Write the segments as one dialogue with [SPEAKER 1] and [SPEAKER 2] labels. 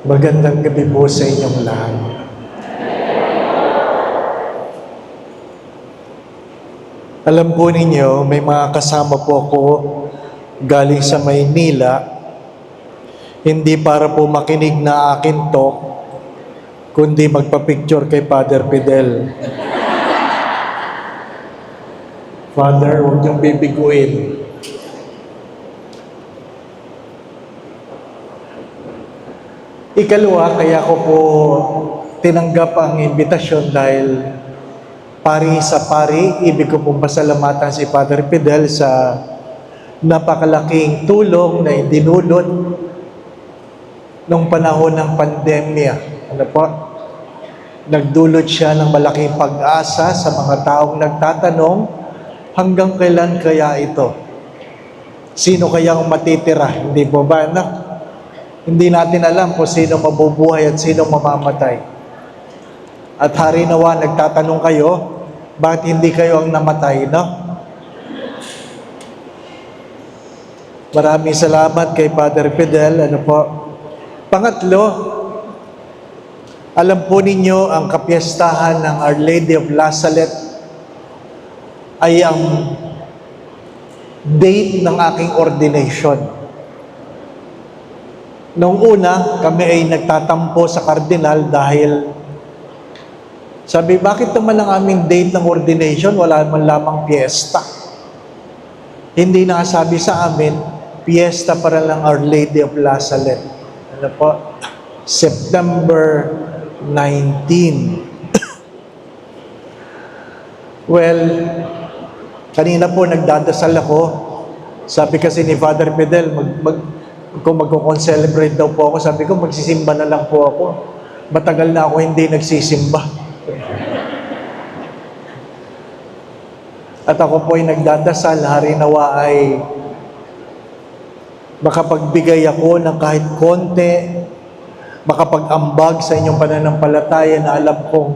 [SPEAKER 1] Magandang gabi po sa inyong lahat. Alam po ninyo, may mga kasama po ako galing sa Maynila, hindi para po makinig na akin to, kundi magpa-picture kay Father Fidel. Father, huwag niyong bibiguin. Ikalawa, kaya ko po tinanggap ang imbitasyon dahil pari sa pari, ibig ko pong pasalamatan si Father Fidel sa napakalaking tulong na idinulot nung panahon ng pandemya. Ano po? Nagdulot siya ng malaking pag-asa sa mga taong nagtatanong, hanggang kailan kaya ito? Sino kayang matitira? Hindi po ba, anak? Hindi natin alam kung sino mabubuhay at sino mamamatay. At hari nawa, nagtatanong kayo, bakit hindi kayo ang namatay, no? Maraming salamat kay Father Fidel. Ano po? Pangatlo, alam po ninyo, ang kapiyastahan ng Our Lady of La Salette ay ang date ng aking ordination. Noong una, kami ay nagtatampo sa kardinal dahil sabi, bakit naman ang aming date ng ordination, wala man lamang piyesta? Hindi nakasabi sa amin, piyesta para lang Our Lady of La Salette. Ano po? September 19. Well, kanina po nagdadasal ako. Sabi kasi ni Father Fidel, kung magkukon-celebrate daw po ako, sabi ko, magsisimba na lang po ako. Matagal na ako hindi nagsisimba. At ako po ay nagdadasal, hari nawa ay makapagbigay ako ng kahit konti, makapag-ambag sa inyong pananampalataya na alam kong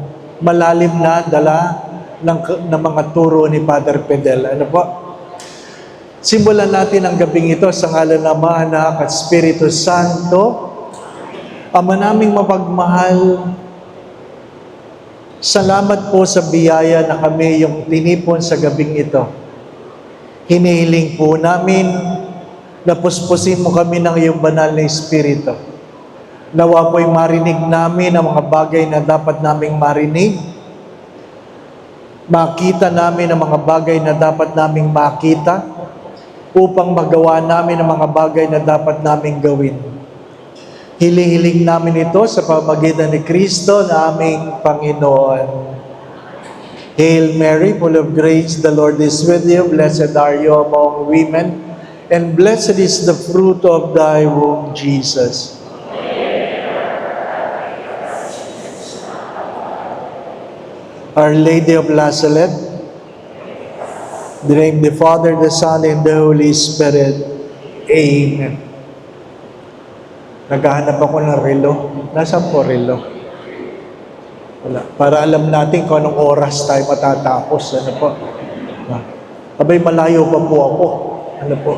[SPEAKER 1] malalim na dala ng mga turo ni Father Fidel. Ano po? Simulan natin ang gabing ito sa ngalan ng Ama, Anak at Espiritu Santo. Ama naming mapagmahal, salamat po sa biyaya na kami yung tinipon sa gabing ito. Hinihiling po namin na puspusin mo kami ng iyong banal na Espiritu. Nawa po'y marinig namin ang mga bagay na dapat naming marinig. Makita namin ang mga bagay na dapat naming makita upang magawa namin ang mga bagay na dapat naming gawin. Hiling-hiling namin ito sa pamamagitan ni Kristo na aming Panginoon. Hail Mary, full of grace, the Lord is with you. Blessed are you among women, and blessed is the fruit of thy womb, Jesus. Our Lady of La Salette, in the name of the Father, the Son, and the Holy Spirit. Amen. Naghahanap ako ng relo. Nasaan po relo? Wala. Para alam natin kung anong oras tayo matatapos. Ano po? Abay, malayo pa po ako. Ano po?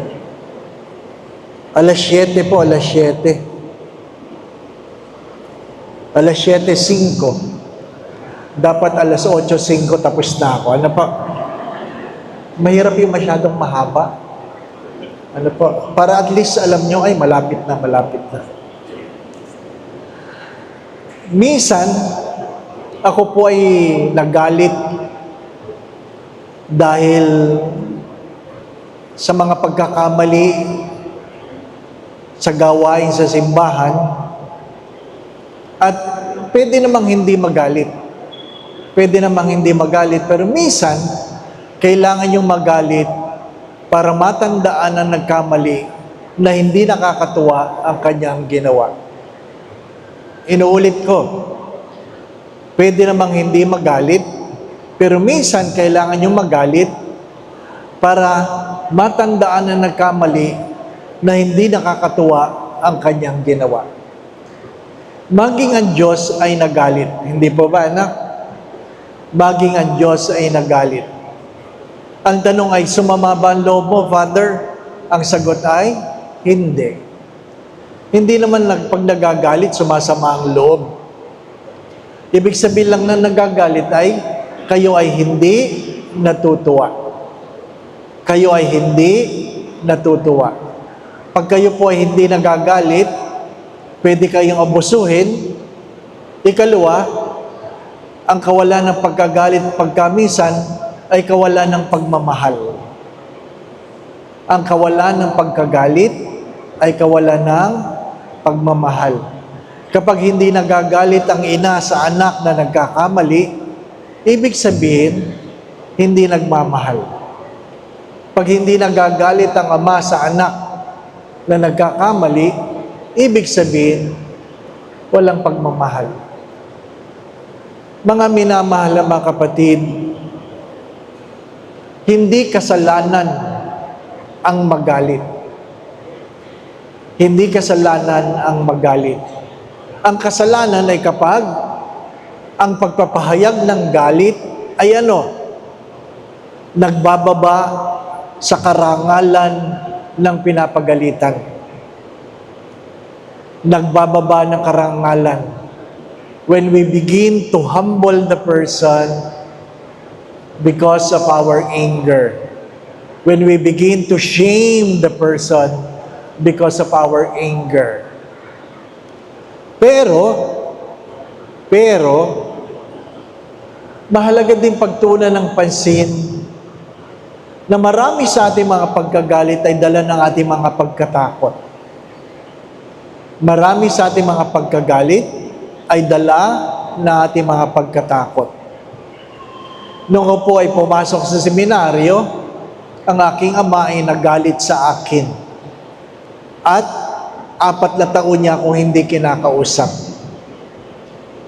[SPEAKER 1] Alas 7 po, alas 7. Alas 7:05. Dapat alas 8:05 tapos na ako. Ano po? Mahirap yung masyadong mahaba. Ano po? Para at least alam nyo, ay malapit na, malapit na. Minsan, ako po ay nagalit dahil sa mga pagkakamali sa gawain sa simbahan, at pwede namang hindi magalit. Pwede namang hindi magalit, pero minsan, kailangan yung magalit para matandaan na nagkamali na hindi nakakatuwa ang kanyang ginawa. Inuulit ko, pwede namang hindi magalit, pero minsan kailangan yung magalit para matandaan na nagkamali na hindi nakakatuwa ang kanyang ginawa. Maging ang Diyos ay nagalit. Hindi po ba, anak? Maging ang Diyos ay nagalit. Ang tanong ay, sumama ba ang loob mo, Father? Ang sagot ay, hindi. Hindi naman pag nagagalit, sumasama ang loob. Ibig sabihin lang na nagagalit ay kayo ay hindi natutuwa. Kayo ay hindi natutuwa. Pag kayo po ay hindi nagagalit, pwede kayong abusuhin. Ikalawa, ang kawalan ng pagkagalit at pagkamisan ay kawalan ng pagmamahal. Ang kawalan ng pagkagalit ay kawalan ng pagmamahal. Kapag hindi nagagalit ang ina sa anak na nagkakamali, ibig sabihin, hindi nagmamahal. Pag hindi nagagalit ang ama sa anak na nagkakamali, ibig sabihin, walang pagmamahal. Mga minamahal na mga kapatid, hindi kasalanan ang magalit. Hindi kasalanan ang magalit. Ang kasalanan ay kapag ang pagpapahayag ng galit ay nagbababa sa karangalan ng pinapagalitan. Nagbababa ng karangalan. When we begin to humble the person because of our anger. When we begin to shame the person because of our anger. Pero, mahalaga din pagtuunan ng pansin na marami sa ating mga pagkagalit ay dala ng ating mga pagkatakot. Marami sa ating mga pagkagalit ay dala ng ating mga pagkatakot. Noong ako po ay pumasok sa seminaryo, ang aking ama ay nagalit sa akin. At 4 na taon niya akong hindi kinakausap.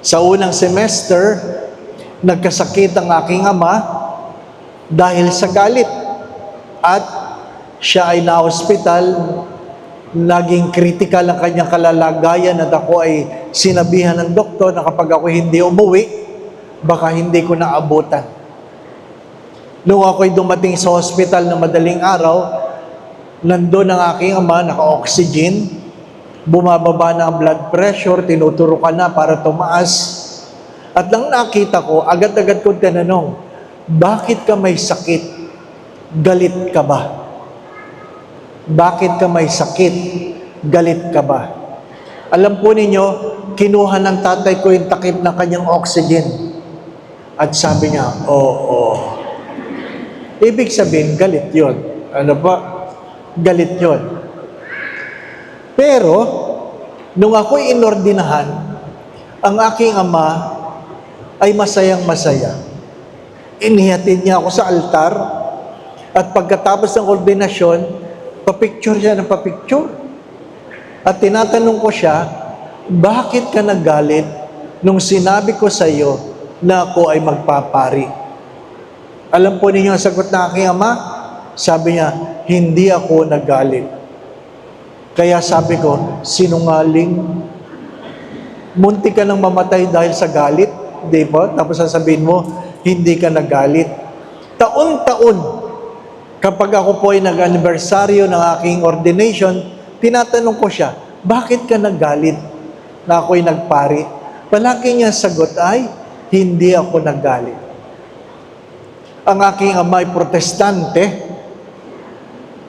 [SPEAKER 1] Sa unang semester, nagkasakit ang aking ama dahil sa galit. At siya ay na-hospital, naging critical ang kanyang kalalagayan at ako ay sinabihan ng doktor na kapag ako hindi umuwi, baka hindi ko naabutan. Noong ako'y dumating sa hospital na madaling araw, nandun ang aking ama, naka-oxygen, bumababa na ang blood pressure, tinuturukan na para tumaas. At nang nakita ko, agad-agad ko tinanong, bakit ka may sakit? Galit ka ba? Bakit ka may sakit? Galit ka ba? Alam po ninyo, kinuha ng tatay ko yung takip ng kanyang oxygen. At sabi niya, oo. Ibig sabihin, galit yon. Ano ba? Galit yon. Pero, nung ako'y inordinahan, ang aking ama ay masayang-masaya. Inihatid niya ako sa altar at pagkatapos ng ordinasyon, papicture siya ng papicture. At tinatanong ko siya, bakit ka nagalit nung sinabi ko sa iyo na ako ay magpapari? Alam po ninyo ang sagot ng aking ama? Sabi niya, hindi ako nagalit. Kaya sabi ko, sinungaling. Munti ka nang mamatay dahil sa galit, di ba? Tapos sasabihin mo, hindi ka nagalit. Taon-taon, kapag ako po ay nag-anibersaryo ng aking ordination, tinatanong ko siya, bakit ka nagalit na ako'y nagpari? Palagi niya sagot ay, hindi ako nagalit. Ang aking ama ay protestante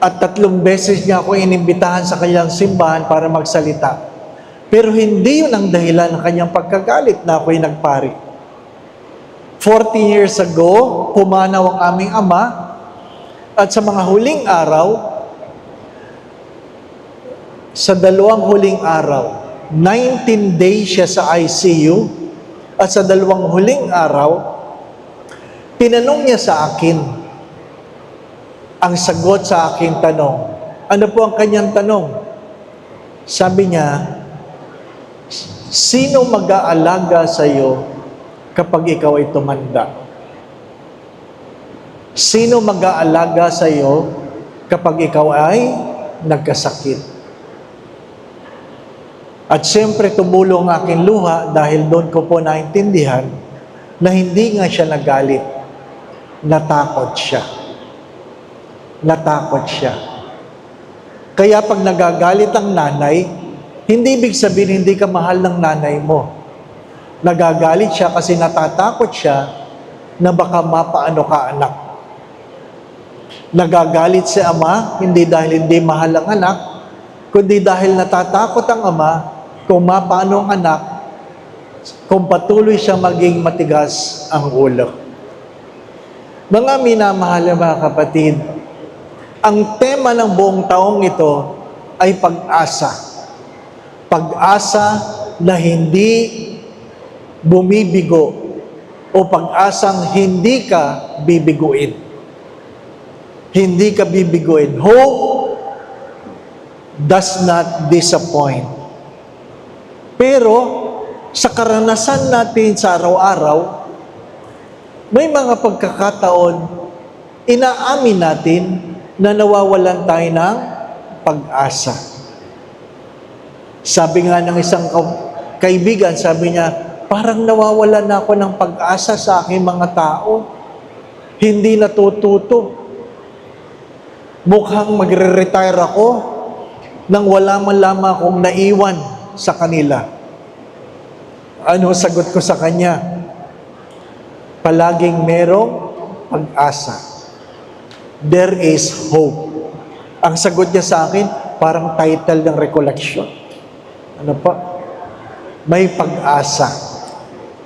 [SPEAKER 1] at 3 beses niya ako inimbitahan sa kanyang simbahan para magsalita. Pero hindi yun ang dahilan ng kanyang pagkagalit na ako'y nagpari. 40 years ago, pumanaw ang aming ama at sa mga huling araw, sa 2 huling araw, 19 days siya sa ICU at sa 2 huling araw, tinanong niya sa akin ang sagot sa aking tanong. Ano po ang kanyang tanong? Sabi niya, sino mag-aalaga sa iyo kapag ikaw ay tumanda? Sino mag-aalaga sa iyo kapag ikaw ay nagkasakit? At siyempre tumulong ang aking luha dahil doon ko po naintindihan na hindi nga siya nagalit. Natakot siya. Natakot siya. Kaya pag nagagalit ang nanay, Hindi ibig sabihin hindi ka mahal ng nanay mo. Nagagalit siya kasi natatakot siya na baka mapaano ka anak. Nagagalit si ama, hindi dahil hindi mahal ang anak, kundi dahil natatakot ang ama kung mapaano ang anak, kung patuloy siya maging matigas ang ulo. Mga minamahal na mga kapatid, ang tema ng buong taong ito ay pag-asa. Pag-asa na hindi bumibigo o pag-asang hindi ka bibiguin. Hindi ka bibiguin. Hope does not disappoint. Pero sa karanasan natin sa araw-araw, may mga pagkakataon, inaamin natin na nawawalan tayo ng pag-asa. Sabi nga ng isang kaibigan, sabi niya, parang nawawalan na ako ng pag-asa sa aking mga tao. Hindi natututo. Mukhang magre-retire ako nang wala man lamang akong naiwan sa kanila. Ano sagot ko sa kanya? Palaging merong pag-asa. There is hope. Ang sagot niya sa akin, parang title ng recollection. Ano pa? May pag-asa.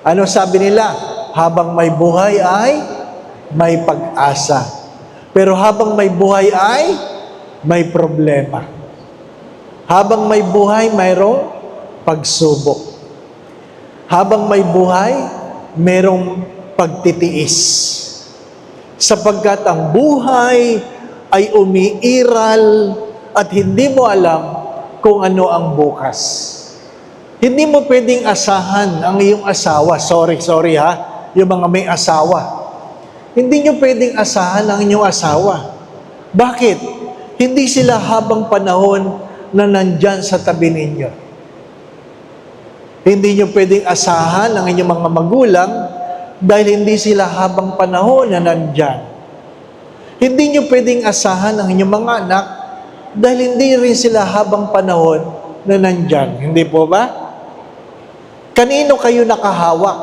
[SPEAKER 1] Ano sabi nila? Habang may buhay ay may pag-asa. Pero habang may buhay ay may problema. Habang may buhay, mayroong pagsubok. Habang may buhay, mayroong pagtitiis. Sapagkat ang buhay ay umiiral at hindi mo alam kung ano ang bukas. Hindi mo pwedeng asahan ang iyong asawa. Sorry ha, yung mga may asawa. Hindi nyo pwedeng asahan ang inyong asawa. Bakit? Hindi sila habang panahon na nandyan sa tabi ninyo. Hindi nyo pwedeng asahan ang inyong mga magulang dahil hindi sila habang panahon na nandyan. Hindi nyo pwedeng asahan ang inyong mga anak dahil hindi rin sila habang panahon na nandyan. Hindi po ba? Kanino kayo nakahawak?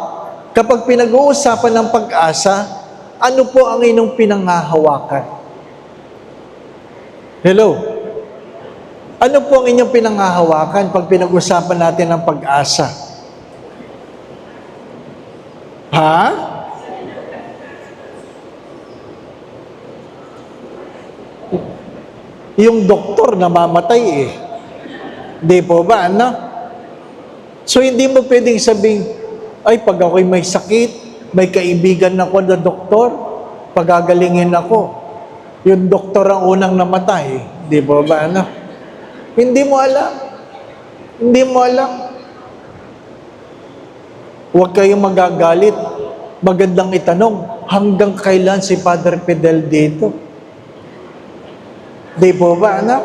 [SPEAKER 1] Kapag pinag-uusapan ng pag-asa, ano po ang inyong pinanghahawakan? Hello? Ano po ang inyong pinanghahawakan pag pinag-usapan natin ng pag-asa? Ha? Yung doktor namamatay eh. Di po ba, ano? So, hindi mo pwedeng sabing, ay, pag ako'y may sakit, may kaibigan ako na doktor, pagagalingin ako. Yung doktor ang unang namatay. Di ba ba, ano? Hindi mo alam. Hindi mo alam. Huwag kayong magagalit. Magandang itanong, hanggang kailan si Father Fidel dito? Di ba ba, ano?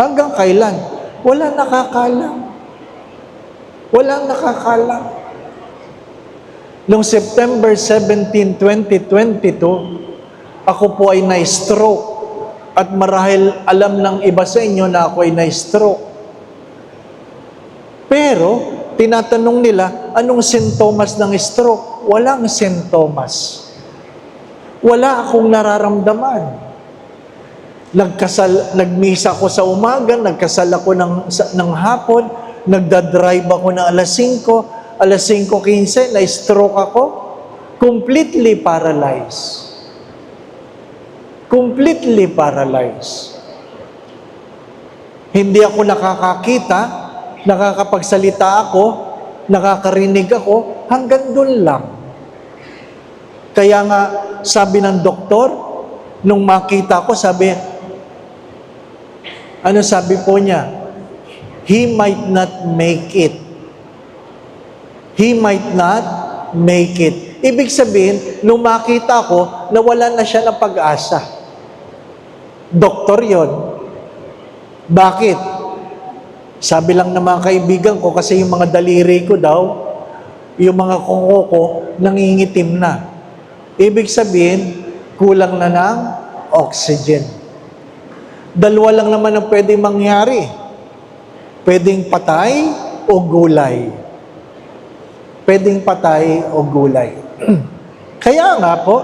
[SPEAKER 1] Hanggang kailan? Wala nakakalam. Walang nakakalam. Noong September 17, 2022, ako po ay na-stroke. At marahil alam ng iba sa inyo na ako ay na-stroke. Pero, tinatanong nila, anong sintomas ng stroke? Walang sintomas. Wala akong nararamdaman. Nagmisa ako sa umaga, nagkasal ako ng hapon, nagdadrive ako ng alas 5, alas 5:15, na-stroke ako, completely paralyzed. Completely paralyzed. Hindi ako nakakakita, nakakapagsalita ako, nakakarinig ako, hanggang doon lang. Kaya nga, sabi ng doktor, nung makita ko, sabi, ano sabi po niya? He might not make it. He might not make it. Ibig sabihin, nung makita ko, nawalan na siya ng pag-asa. Doktor yon. Bakit? Sabi lang ng mga kaibigan ko, kasi yung mga daliri ko daw, yung mga kuko ko, nangingitim na. Ibig sabihin, kulang na ng oxygen. Dalawa lang naman ang pwedeng mangyari. Pwedeng patay o gulay. Pwedeng patay o gulay. Kaya nga po,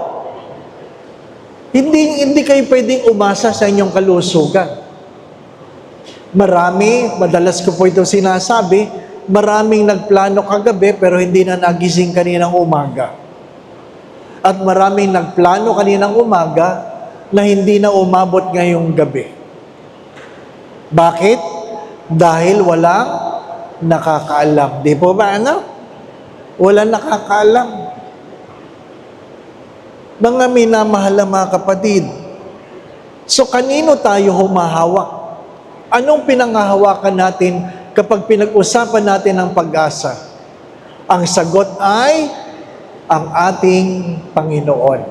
[SPEAKER 1] hindi kayo pwedeng umasa sa inyong kalusugan. Madalas ko po ito sinasabi, maraming nagplano kagabi pero hindi na nagising kaninang umaga. At maraming nagplano kaninang umaga na hindi na umabot ngayong gabi. Bakit? Dahil walang nakakaalam. Di po ba, ano? Walang nakakaalam. Mga minamahal na mga kapatid, so kanino tayo humahawak? Anong pinanghahawakan natin kapag pinag-usapan natin ang pag-asa? Ang sagot ay ang ating Panginoon.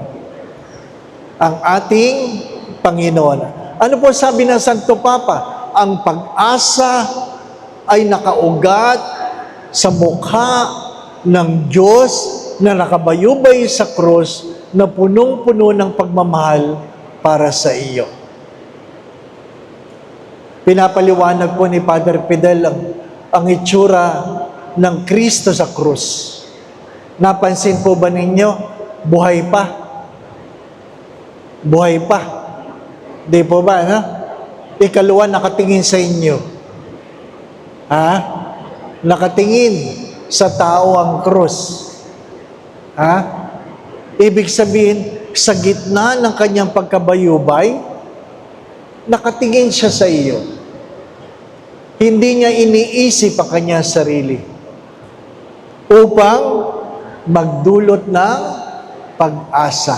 [SPEAKER 1] Ang ating Panginoon. Ano po sabi ng Santo Papa? Ang pag-asa ay nakaugat sa mukha ng Diyos na nakabayubay sa krus na punong-puno ng pagmamahal para sa iyo. Pinapaliwanag po ni Father Fidel ang itsura ng Kristo sa krus. Napansin po ba ninyo? Buhay pa. Buhay pa. Di po ba, ha? Ikalawa, nakatingin sa inyo. Ha? Nakatingin sa tao ang krus. Ha? Ibig sabihin, sa gitna ng kanyang pagkabayubay, nakatingin siya sa iyo. Hindi niya iniisip ang kanyang sarili upang magdulot ng pag-asa.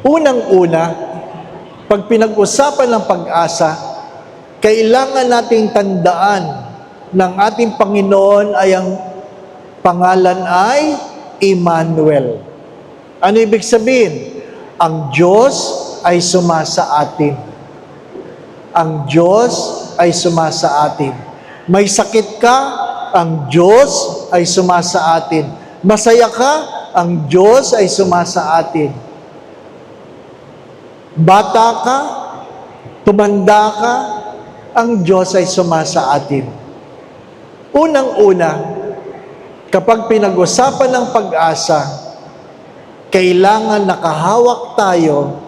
[SPEAKER 1] Unang-una, pag pinag-usapan ng pag-asa, kailangan nating tandaan ng ating Panginoon ay ang pangalan ay Emmanuel. Ano ibig sabihin? Ang Diyos ay sumasa atin. Ang Diyos ay sumasa atin. May sakit ka, ang Diyos ay sumasa atin. Masaya ka, ang Diyos ay sumasa atin. Bata ka, tumanda ka, ang Diyos ay sumasa atin. Unang-una, kapag pinag-usapan ng pag-asa, kailangan nakahawak tayo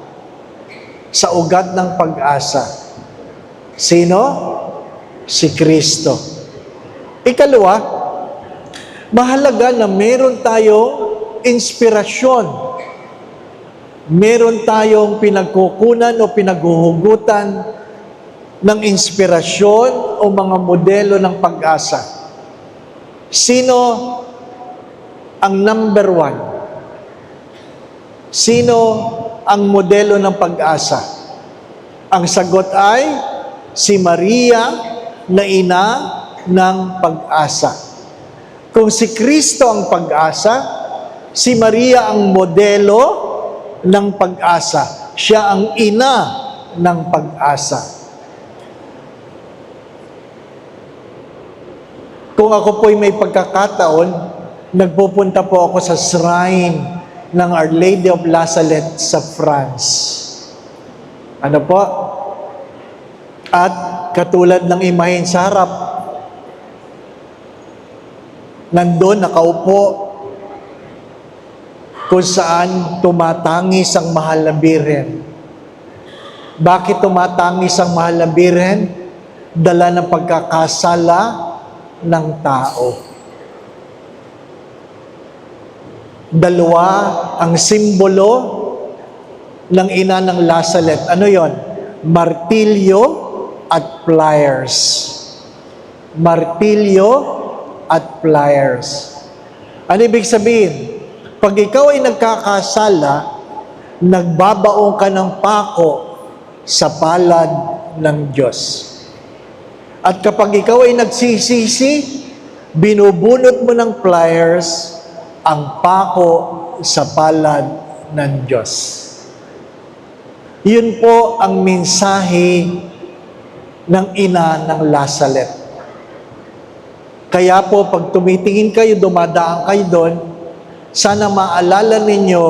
[SPEAKER 1] sa ugat ng pag-asa. Sino? Si Kristo. Ikalawa, mahalaga na meron tayong inspirasyon. Meron tayong pinagkukunan o pinaghuhugutan ng inspirasyon o mga modelo ng pag-asa. Sino ang number one? Sino ang modelo ng pag-asa? Ang sagot ay si Maria na ina ng pag-asa. Kung si Kristo ang pag-asa, si Maria ang modelo ng pag-asa. Siya ang ina ng pag-asa. Kung ako po'y may pagkakataon, nagpupunta po ako sa shrine ng Our Lady of La Salette sa France. Ano po? At katulad ng imahen sa harap, nandun nakaupo kung saan tumatangis ang mahal na Birhen. Bakit tumatangis ang mahal na Birhen? Dala ng pagkakasala ng tao. Dalawa ang simbolo ng ina ng La Salette. Ano yon? Martilyo at pliers. Martilyo at pliers. Ano ibig sabihin? Pag ikaw ay nagkakasala, nagbabaon ka ng pako sa palad ng Diyos. At kapag ikaw ay nagsisisi, binubunot mo ng pliers ang pako sa palad ng Diyos. Yun po ang mensahe ng ina ng La Salette. Kaya po, pag tumitingin kayo, dumadaan kayo doon, sana maalala ninyo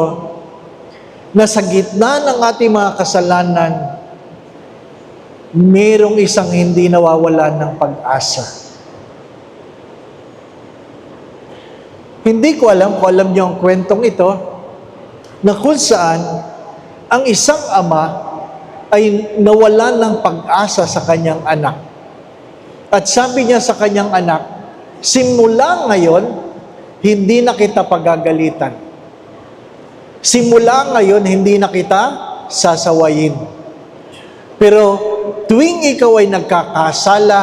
[SPEAKER 1] na sa gitna ng ating mga kasalanan, merong isang hindi nawawalan ng pag-asa. Hindi ko alam kung alam niyo ang kwentong ito, na kung saan ang isang ama ay nawalan ng pag-asa sa kanyang anak. At sabi niya sa kanyang anak, simula ngayon, hindi na kita pagagalitan. Simula ngayon, hindi na kita sasawayin. Pero tuwing ikaw ay nagkakasala,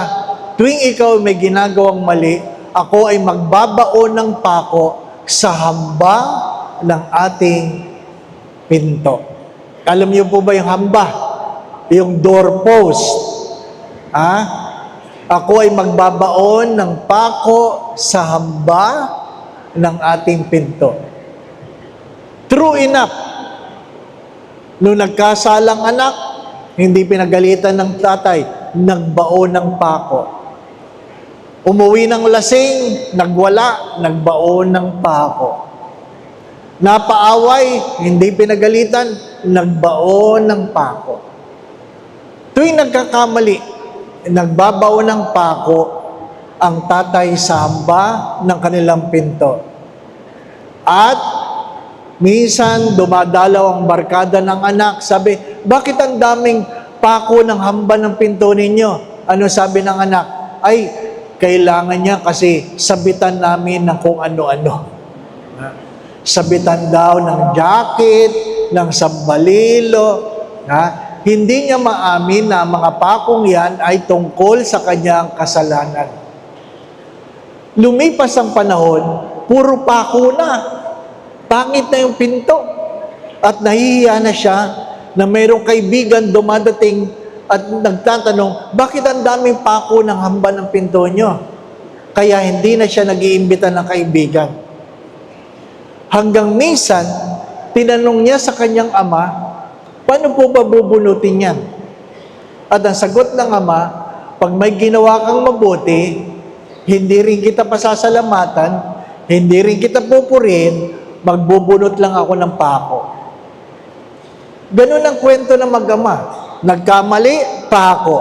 [SPEAKER 1] tuwing ikaw may ginagawang mali, ako ay magbabaon ng pako sa hamba ng ating pinto. Alam niyo po ba yung hamba? Yung doorpost. Ako ay magbabaon ng pako sa hamba ng ating pinto. True enough, nung nagkasalang anak, hindi pinagalitan ng tatay, nagbaon ng pako. Umuwi ng lasing, nagwala, nagbaon ng pako. Napaaway, hindi pinagalitan, nagbaon ng pako. Tuwing nagkakamali, nagbabaon ng pako ang tatay sa hamba ng kanilang pinto. At minsan dumadalaw ang barkada ng anak, sabi, bakit ang daming pako ng hamba ng pinto ninyo? Ano sabi ng anak? Ay, kailangan niya kasi sabitan namin ng kung ano-ano. Sabitan daw ng jacket, ng sambalilo. Hindi niya maamin na mga pakong yan ay tungkol sa kanyang kasalanan. Lumipas ang panahon, puro pako na. Pangit na yung pinto. At nahihiya na siya na mayroong kaibigan dumadating at nagtatanong, bakit ang daming pako ng hamba ng pinto nyo? Kaya hindi na siya nag-iimbita ng kaibigan. Hanggang minsan, tinanong niya sa kanyang ama, paano po ba bubunutin yan? At ang sagot ng ama, pag may ginawa kang mabuti, hindi rin kita pasasalamatan, hindi rin kita pupurin, magbubunot lang ako ng pako. Ganun ang kwento ng mag-ama. Nagkamali, pako.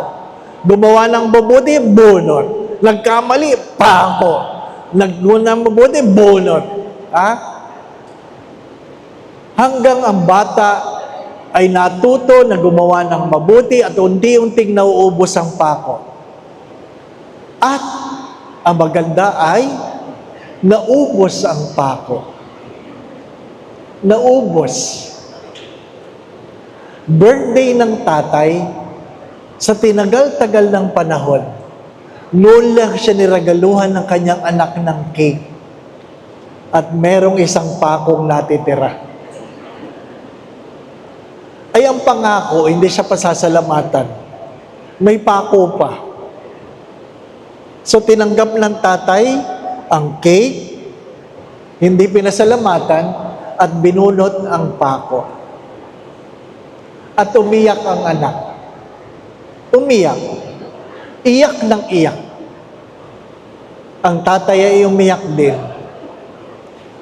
[SPEAKER 1] Gumawa ng mabuti, bunot. Nagkamali, pako. Naggawa ng mabuti, bunot. Hanggang ang bata ay natuto na gumawa ng mabuti at unti-unting nauubos ang pako. At ang maganda ay naubos ang pako. Naubos. Birthday ng tatay, sa tinagal-tagal ng panahon, noon lang siya niragaluhan ng kanyang anak ng cake. At merong isang pakong natitira. Ay ang pangako, hindi siya pasasalamatan. May pako pa. So tinanggap ng tatay ang cake, hindi pinasalamatan, at binunot ang pako. At umiyak ang anak. Umiyak. Iyak ng iyak. Ang tatay ay umiyak din.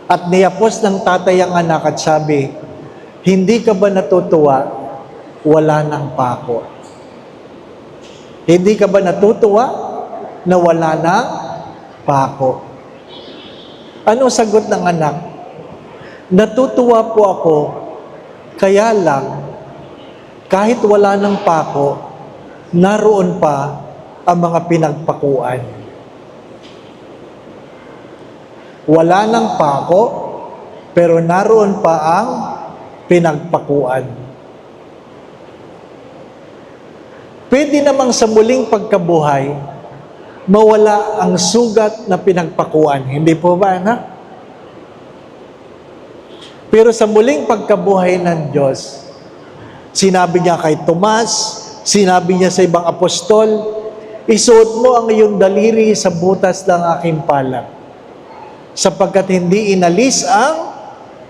[SPEAKER 1] At niyapos ng tatay ang anak at sabi, hindi ka ba natutuwa? Wala ng pako. Hindi ka ba natutuwa na wala ng pako? Anong sagot ng anak? Natutuwa po ako, kaya lang, kahit wala ng pako, naroon pa ang mga pinagpakuan. Wala ng pako, pero naroon pa ang pinagpakuan. Pwede namang sa muling pagkabuhay, mawala ang sugat na pinagpakuan. Hindi po ba, anak? Pero sa muling pagkabuhay ng Diyos, sinabi niya kay Tomas, sinabi niya sa ibang apostol, isuot mo ang iyong daliri sa butas ng aking palad, sapagkat hindi inalis ang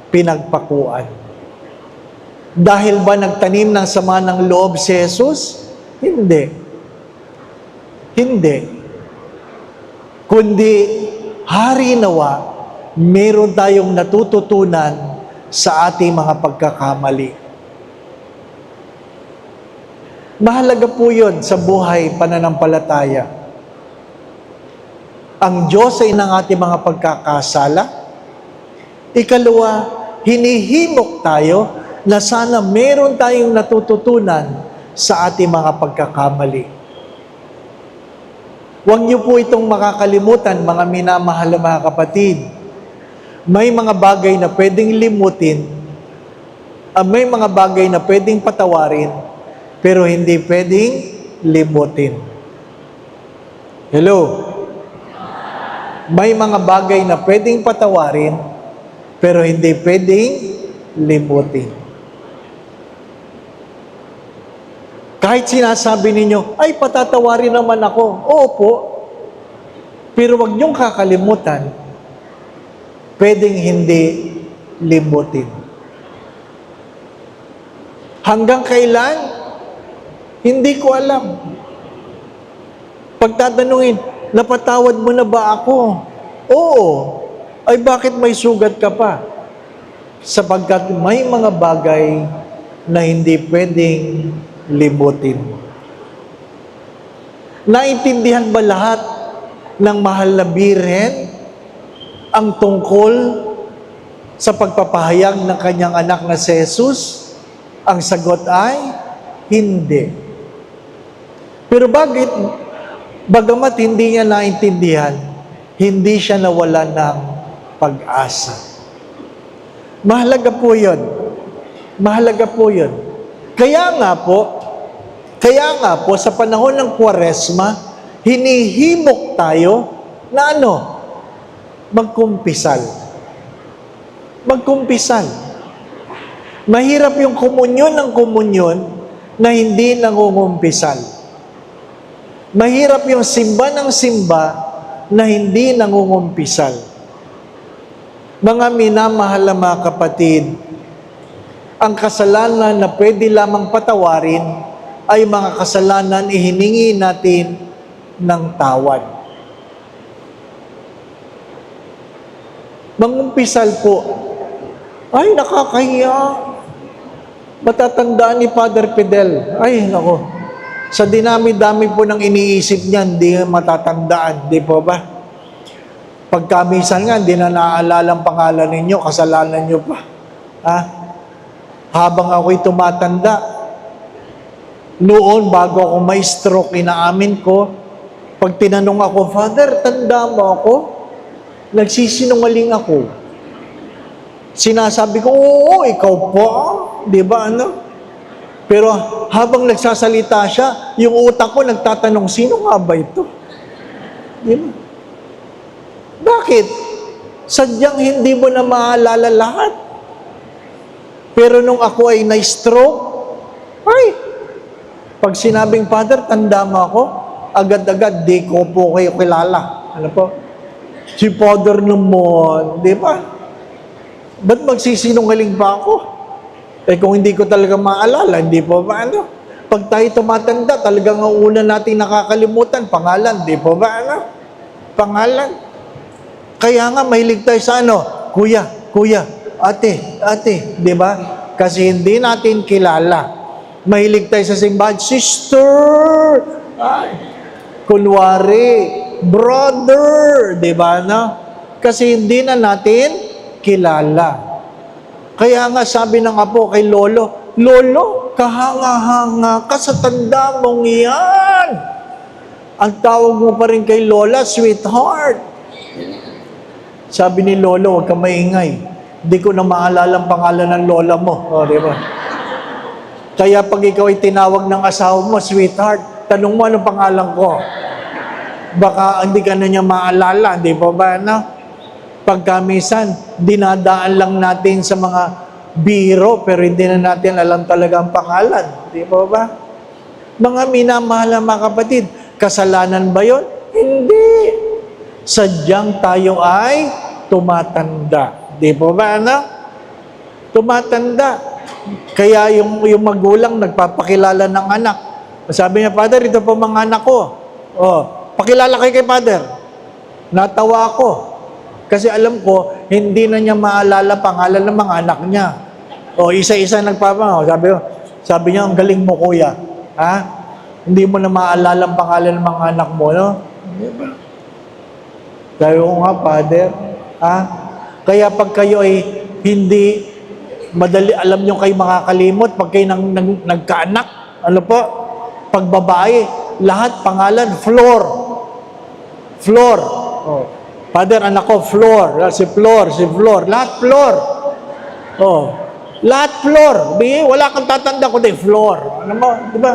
[SPEAKER 1] pinagpakuan. Dahil ba nagtanim ng sama ng loob si Jesus? Hindi. Hindi. Kundi, hari nawa, meron tayong natututunan sa ating mga pagkakamali. Mahalaga po yun sa buhay pananampalataya. Ang Diyos ay ng ating mga pagkakasala. Ikalawa, hinihimok tayo na sana meron tayong natututunan sa ating mga pagkakamali. Huwag niyo po itong makakalimutan, mga minamahal na mga kapatid. May mga bagay na pwedeng limutin, may mga bagay na pwedeng patawarin, pero hindi pwedeng limutin. Hello? May mga bagay na pwedeng patawarin, pero hindi pwedeng limutin. Kahit sinasabi ninyo, ay patatawarin naman ako. Opo, pero wag niyong kakalimutan, pwedeng hindi limutin. Hanggang kailan? Hindi ko alam. Pagtatanungin, napatawad mo na ba ako? Oo. Ay bakit may sugat ka pa? Sapagkat may mga bagay na hindi pwedeng limutin. Naintindihan ba lahat ng mahal na birhen ang tungkol sa pagpapahayag ng kanyang anak na si Jesus? Ang sagot ay, hindi. Pero bakit? Bagamat hindi niya naintindihan, hindi siya nawala ng pag-asa. Mahalaga po yun. Mahalaga po yun. Kaya nga po, sa panahon ng Kwaresma, hinihimok tayo na magkumpisal. Magkumpisal. Mahirap yung komunyon ng komunyon na hindi nangungumpisal. Mahirap yung simba ng simba na hindi nangungumpisal. Mga minamahal na mga kapatid, ang kasalanan na pwede lamang patawarin ay mga kasalanan ihiningi natin ng tawad. Mangumpisal po, ay nakakahiya. Matatandaan ni Father Fidel, ay nako, sa dinami-dami po ng iniisip niya, hindi matatandaan, di po ba? Pagkamisan nga, hindi na naaalala ang pangalan ninyo, kasalanan nyo pa. Habang ako'y tumatanda, noon, bago ako may stroke, inaamin ko, pag tinanong ako, Father, tanda mo ako? Nagsisinungaling ako. Sinasabi ko, oo, ikaw po. Di ba, Pero habang nagsasalita siya, yung utak ko nagtatanong, sino nga ba ito? Di ba? Bakit? Sadyang hindi mo na maalala lahat. Pero nung ako ay na-stroke, pag sinabing, Father, tanda mo ako, agad-agad, di ko po kayo kilala. Ano po? Si Father naman, di ba? Ba't magsisinungaling ba ako? Kung hindi ko talaga maalala, hindi po ba Pag tayo tumatanda, talagang ang una natin nakakalimutan, pangalan, di po ba Pangalan. Kaya nga, mahilig tayo sa kuya, ate, di ba? Kasi hindi natin kilala. Mahilig tayo sa simbahan, sister, kunwari, brother, di ba Kasi hindi na natin kilala. Kaya nga sabi ng apo kay Lolo, Lolo, kahanga-hanga ka sa tanda mong yan. Ang tawag mo pa rin kay Lola, sweetheart. Sabi ni Lolo, huwag ka maingay. Hindi ko na maalala ang pangalan ng Lola mo. Di ba? Kaya pag ikaw ay tinawag ng asawa mo, sweetheart, tanong mo anong pangalan ko. Baka hindi ka na niya maalala. Di ba ba, Pagkamisan, dinadaan lang natin sa mga biro, pero hindi na natin alam talaga ang pangalan. Di ba? Mga minamahal na mga kapatid, kasalanan ba yun? Hindi. Sadyang tayo ay tumatanda. Di ba, Tumatanda. Kaya yung magulang nagpapakilala ng anak. Sabi niya, Father, ito po mga anak ko. Pakilala kayo kay Father. Natawa ako. Kasi alam ko, hindi na niya maalala pangalan ng mga anak niya. Isa-isa nagpapangaw. Sabi niya, ang galing mo, kuya. Ha? Hindi mo na maalala ang pangalan ng mga anak mo, no? Di ba? Kaya nga, Father, ha? Kaya pag kayo ay hindi madali, alam nyo kayo makakalimot pag kayo nagkaanak, ano po? Pag babae, lahat pangalan, Flor. Flor. Oh. Father, anak ko, Flor. Si Flor, si Flor. Lahat Flor. Oh. Lahat Flor. Wala kang tatanda ko Flor. Ano mo, di ba?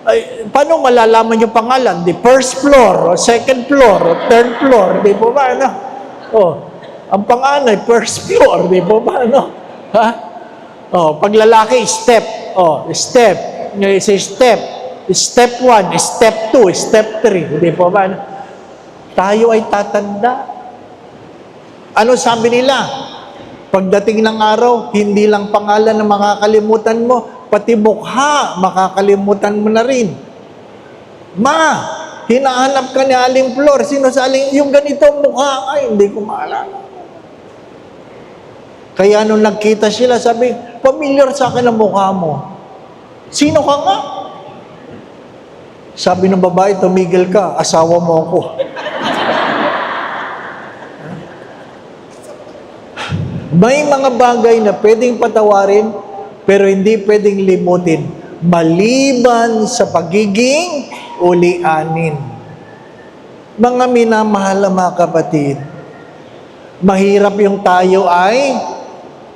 [SPEAKER 1] Ay, paano malalaman yung pangalan? The first floor, o second floor, o third floor, di po ba, ano? Oh, ang panganay, first floor, di po ba, ano? Ha? Oh, pag lalaki, step. Oh, step. Say step. Step 1, step 2, step 3, di po ba, ano? Tayo ay tatanda. Ano sabi nila? Pagdating ng araw, hindi lang pangalan na makakalimutan mo, pati mukha, makakalimutan mo na rin. Ma, hinahanap ka ni Aling Flor. Sino sa Aling? Yung ganitong mukha. Ay, hindi ko maalala. Kaya nung nagkita sila, sabi, familiar sa akin ang mukha mo. Sino ka nga? Sabi ng babae, tumigil ka, asawa mo ako. May mga bagay na pwedeng patawarin, pero hindi pwedeng limutin, maliban sa pagiging ulianin. Mga minamahal na mga kapatid, mahirap yung tayo ay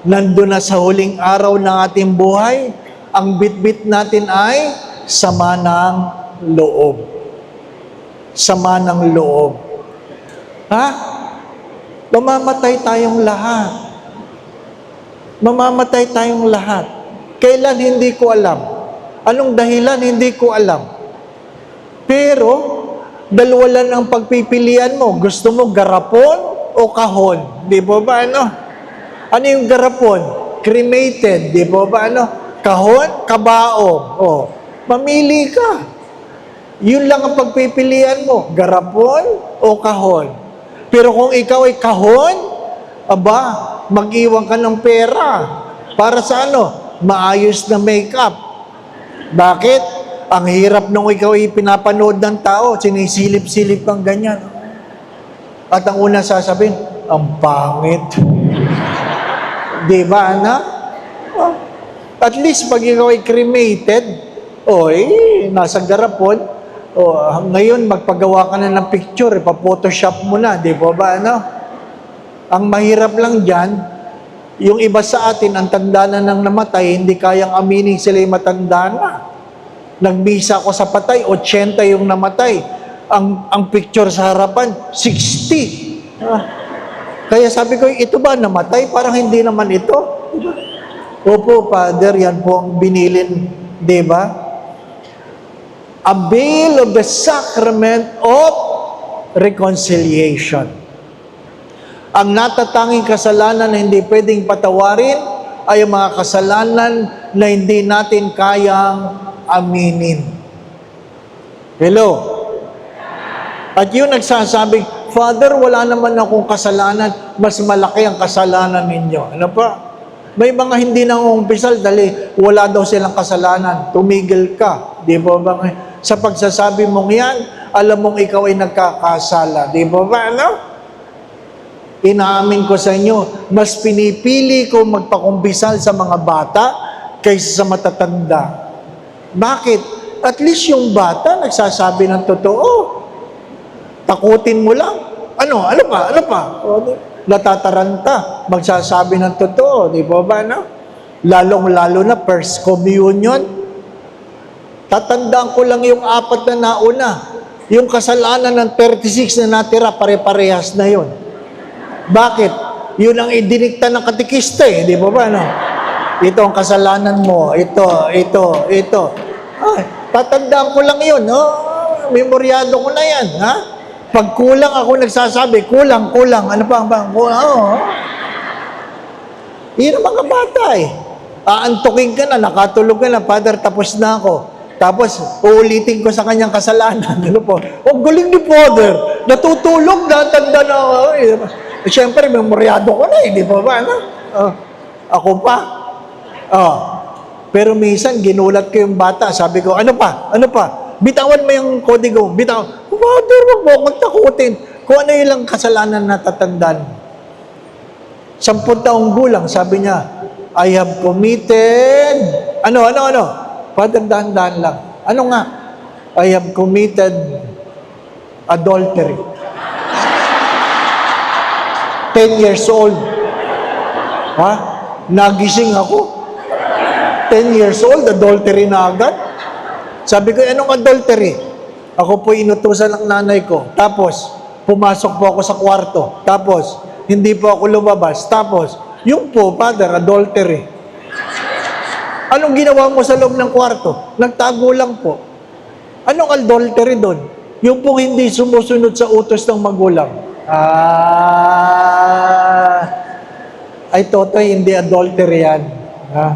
[SPEAKER 1] nandun na sa huling araw ng ating buhay, ang bitbit natin ay sama ng loob. Sama ng loob. Ha? Mamamatay tayong lahat. Mamamatay tayong lahat. Kailan, hindi ko alam. Anong dahilan, hindi ko alam. Pero, dalawa lang ang pagpipilian mo. Gusto mo garapon o kahon? Di ba ba, ano? Ano yung garapon? Cremated, di ba ba, ano? Kahon, kabaong. Oh, mamili ka. Yun lang ang pagpipilian mo. Garapon o kahon? Pero kung ikaw ay kahon, aba, mag-iwan ka ng pera. Para sa ano? Maayos na makeup. Bakit? Ang hirap nung ikaw ay pinapanood ng tao, sinisilip-silip kang ganyan. At ang una sasabihin, ang pangit. Di ba, anak? Oh. At least pag ikaw ay cremated, nasa garapon, ngayon magpagawa ka na ng picture, pa-photoshop mo na, di ba, ano? Ang mahirap lang dyan, yung iba sa atin, ang tanda na ng namatay, hindi kayang aminin sila yung matanda na. Nagbisa ako sa patay, 80 yung namatay. Ang picture sa harapan, 60. Kaya sabi ko, ito ba namatay? Parang hindi naman ito. Opo, Father, yan po ang binilin, di ba? Avail of the sacrament of reconciliation. Ang natatanging kasalanan na hindi pwedeng patawarin ay ang mga kasalanan na hindi natin kayang aminin. Hello? At yun nagsasabing, Father, wala naman akong kasalanan, mas malaki ang kasalanan ninyo. Ano pa? May mga hindi nangungumpisal dahil wala daw silang kasalanan. Tumigil ka. Di ba ba? Sa pagsasabi mong yan, alam mong ikaw ay nagkakasala. Di ba ba? Ano? Inaamin ko sa inyo, mas pinipili ko magpakumbisal sa mga bata kaysa sa matatanda. Bakit? At least yung bata nagsasabi ng totoo. Takutin mo lang. Ano pa? Natataranta, magsasabi ng totoo. Di ba ba, no? Lalong-lalo na first communion. Tatandaan ko lang yung 4 na nauna. Yung kasalanan ng 36 na natira, pare-parehas na yun. Bakit? Yun ang idinikta ng katikista di ba ba, no? Ito ang kasalanan mo, ito. Ay, tatandaan ko lang yun, no? Memoryado ko na yan, ha? Pag kulang ako nagsasabi, kulang. Ano pa ang kulang? Yun ang mga bata, Aantukin ka na, nakatulog ka na, Father, tapos na ako. Tapos, uulitin ko sa kanyang kasalanan. Ano po? Galing ni Father. Natutulog na, tanda na ako. Siyempre, memoryado ko na, di ba ba? Ano? Ako pa. Pero minsan, ginulat ko yung bata. Sabi ko, ano pa? Ano pa? Bitawan mo yung kodigo. Bitawan. Father, wag mo akong takutin. Kung ano yung lang kasalanan na tatandaan. 10 taong gulang, sabi niya, I have committed, ano? Father, dahan-dahan lang. Ano nga? I have committed adultery. 10 years old. Ha? Nagising ako. 10 years old, adultery na agad. Sabi ko, anong adultery? Ako po inutusan ng nanay ko. Tapos, pumasok po ako sa kwarto. Tapos, hindi po ako lumabas. Tapos, yung po, Father, adultery. Anong ginawa mo sa loob ng kwarto? Nagtago lang po. Anong adultery doon? Yung po hindi sumusunod sa utos ng magulang. Ay, Totoy, hindi adultery yan. Ha?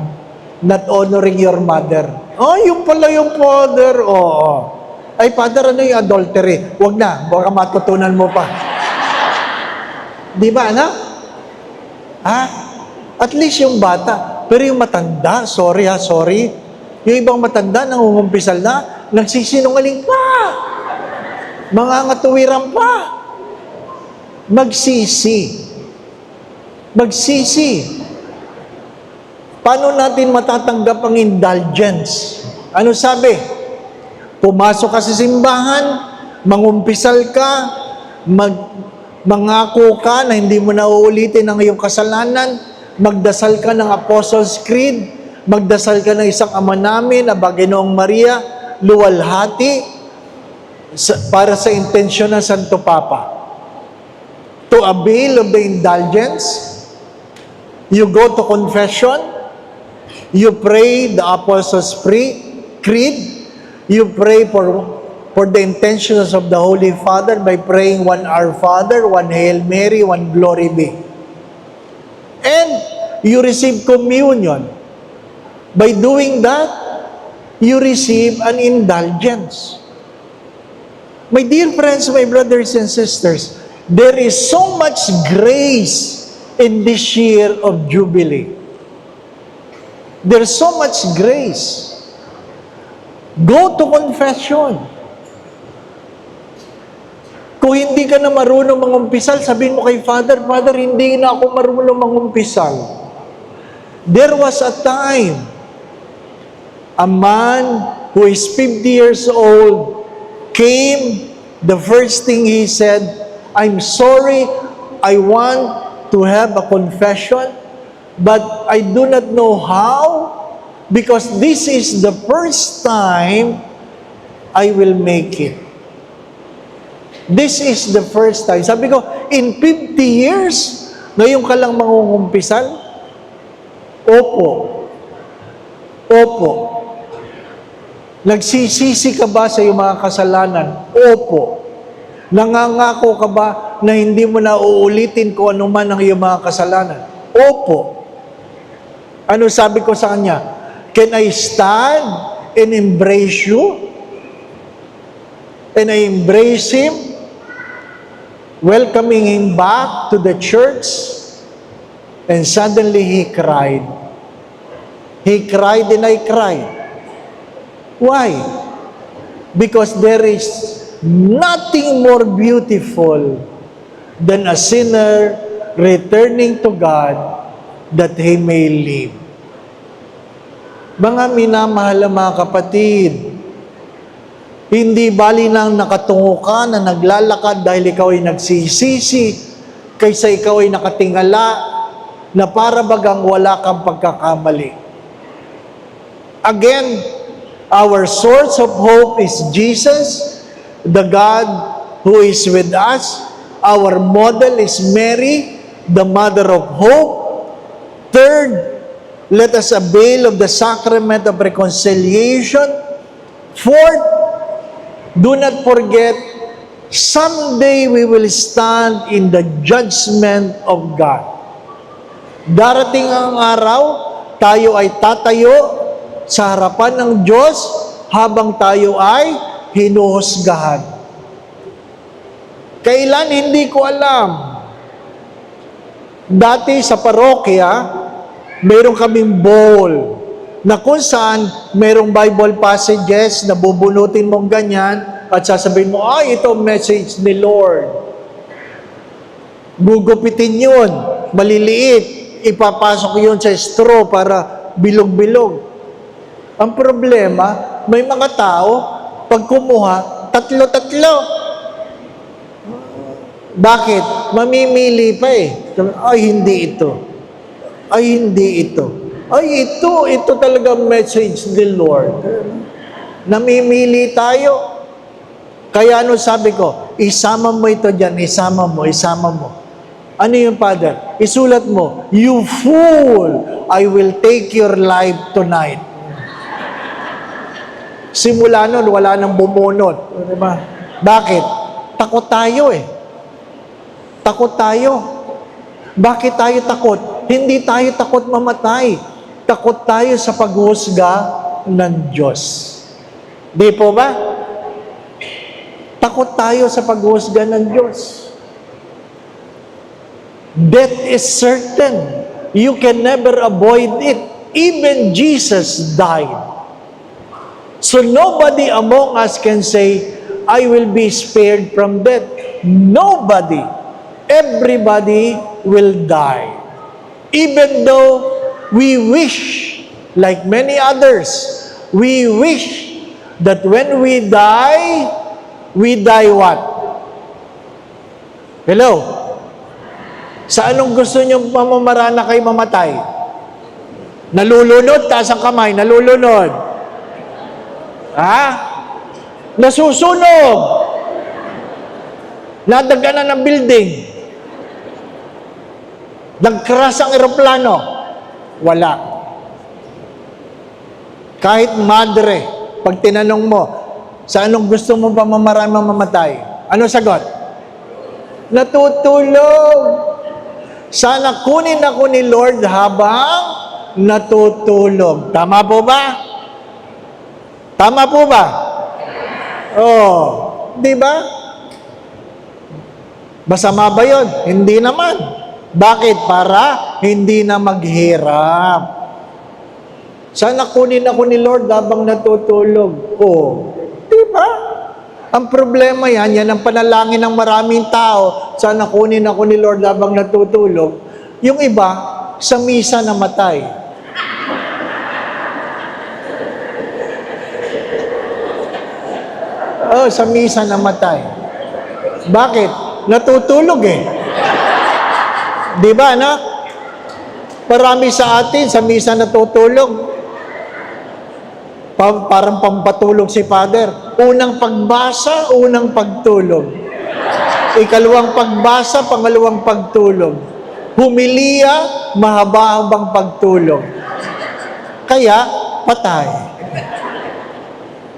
[SPEAKER 1] Not honoring your mother. Oh, yung pala yung father. Oo. Ay, Father, ano yung adultery? Huwag na, baka matutunan mo pa. Di ba, anak? Ha? At least yung bata. Pero yung matanda, sorry. Yung ibang matanda, nangungumpisal na, nagsisinungaling pa. Mangangatuwiran pa. Magsisi. Paano natin matatanggap ang indulgence? Ano sabi? Pumasok ka sa simbahan, mangumpisal ka, mangako ka na hindi mo na uulitin ang iyong kasalanan, magdasal ka ng Apostles' Creed, magdasal ka ng isang Ama namin, Aba Ginoong Maria, luwalhati, para sa intensyon ng Santo Papa. To avail of the indulgence, you go to confession, you pray the Apostles' Creed, you pray for the intentions of the Holy Father by praying 1 Our Father, 1 Hail Mary, 1 Glory Be. And you receive communion. By doing that, you receive an indulgence. My dear friends, my brothers and sisters, there is so much grace in this year of Jubilee. There's so much grace. Go to confession. Kung hindi ka na marunong mangumpisal, sabihin mo kay Father, Father, hindi na ako marunong mangumpisal. There was a time, a man who is 50 years old came, the first thing he said, I'm sorry, I want to have a confession, but I do not know how, because this is the first time I will make it. This is the first time. Sabi ko, in 50 years, ngayon ka lang mangungumpisal? Opo. Nagsisisi ka ba sa iyong mga kasalanan? Opo. Nangangako ka ba na hindi mo na uulitin kung ano man ang iyong mga kasalanan? Opo. Ano sabi ko sa kanya? Can I stand and embrace you? And I embrace him, welcoming him back to the church, and suddenly he cried. He cried and I cried. Why? Because there is nothing more beautiful than a sinner returning to God that he may live. Mga minamahal mga kapatid, hindi bali nang nakatungo ka na naglalakad dahil ikaw ay nagsisisi, kaysa ikaw ay nakatingala na para bagang wala kang pagkakamali. Again, our source of hope is Jesus, the God who is with us. Our model is Mary, the mother of hope. Third, let us avail of the sacrament of reconciliation. Fourth, do not forget, someday we will stand in the judgment of God. Darating ang araw, tayo ay tatayo sa harapan ng Diyos habang tayo ay hinuhusgahan. Kailan, hindi ko alam. Dati sa parokya, mayroon kaming bowl. na kung saan merong Bible passages na bubunutin mong ganyan at sasabihin mo, ay, ito message ni Lord. Gugupitin yun, maliliit, ipapasok yun sa straw para bilog-bilog. Ang problema, may mga tao, pag kumuha, tatlo-tatlo. Bakit? Mamimili pa eh. Ay, hindi ito. Ay, hindi ito. Ay, ito talaga message ni Lord. Namimili tayo. Kaya ano sabi ko, isama mo ito dyan, isama mo. Ano yung Father? Isulat mo, you fool, I will take your life tonight. Simula nun, wala nang bumunot. Diba? Bakit? Takot tayo eh. Takot tayo. Bakit tayo takot? Hindi tayo takot mamatay. Takot tayo sa paghusga ng Diyos. Di po ba? Takot tayo sa paghusga ng Diyos. Death is certain. You can never avoid it. Even Jesus died. So nobody among us can say, I will be spared from death. Nobody. Everybody will die. Even though we wish, like many others, we wish that when we die what? Hello? Sa anong gusto nyo mamamarana kayo mamatay? Nalulunod, taas ang kamay, nalulunod. Ha? Nasusunog. Nadaganan ng building. Nag-crash ang eroplano. Wala. Kahit madre, pag tinanong mo, sa anong gusto mo pa mamamatay? Ano sagot? Natutulog. Sana kunin ako ni Lord habang natutulog. Tama po ba? Tama po ba? Oh, di ba? Masama ba yun? Hindi naman. Bakit? Para hindi na maghirap. Sana kunin ako ni Lord habang natutulog. Oh, di ba? Ang problema yan ang panalangin ng maraming tao, sana kunin ako ni Lord habang natutulog. Yung iba, sa misa namatay. Oh, sa misa namatay. Bakit? Natutulog eh. Di ba, anak? Marami sa atin, sa misa natutulog. Parang pampatulog si Father. Unang pagbasa, unang pagtulog. Ikalawang pagbasa, pangalawang pagtulog. Humilia, mahaba-habang pagtulog. Kaya, patay.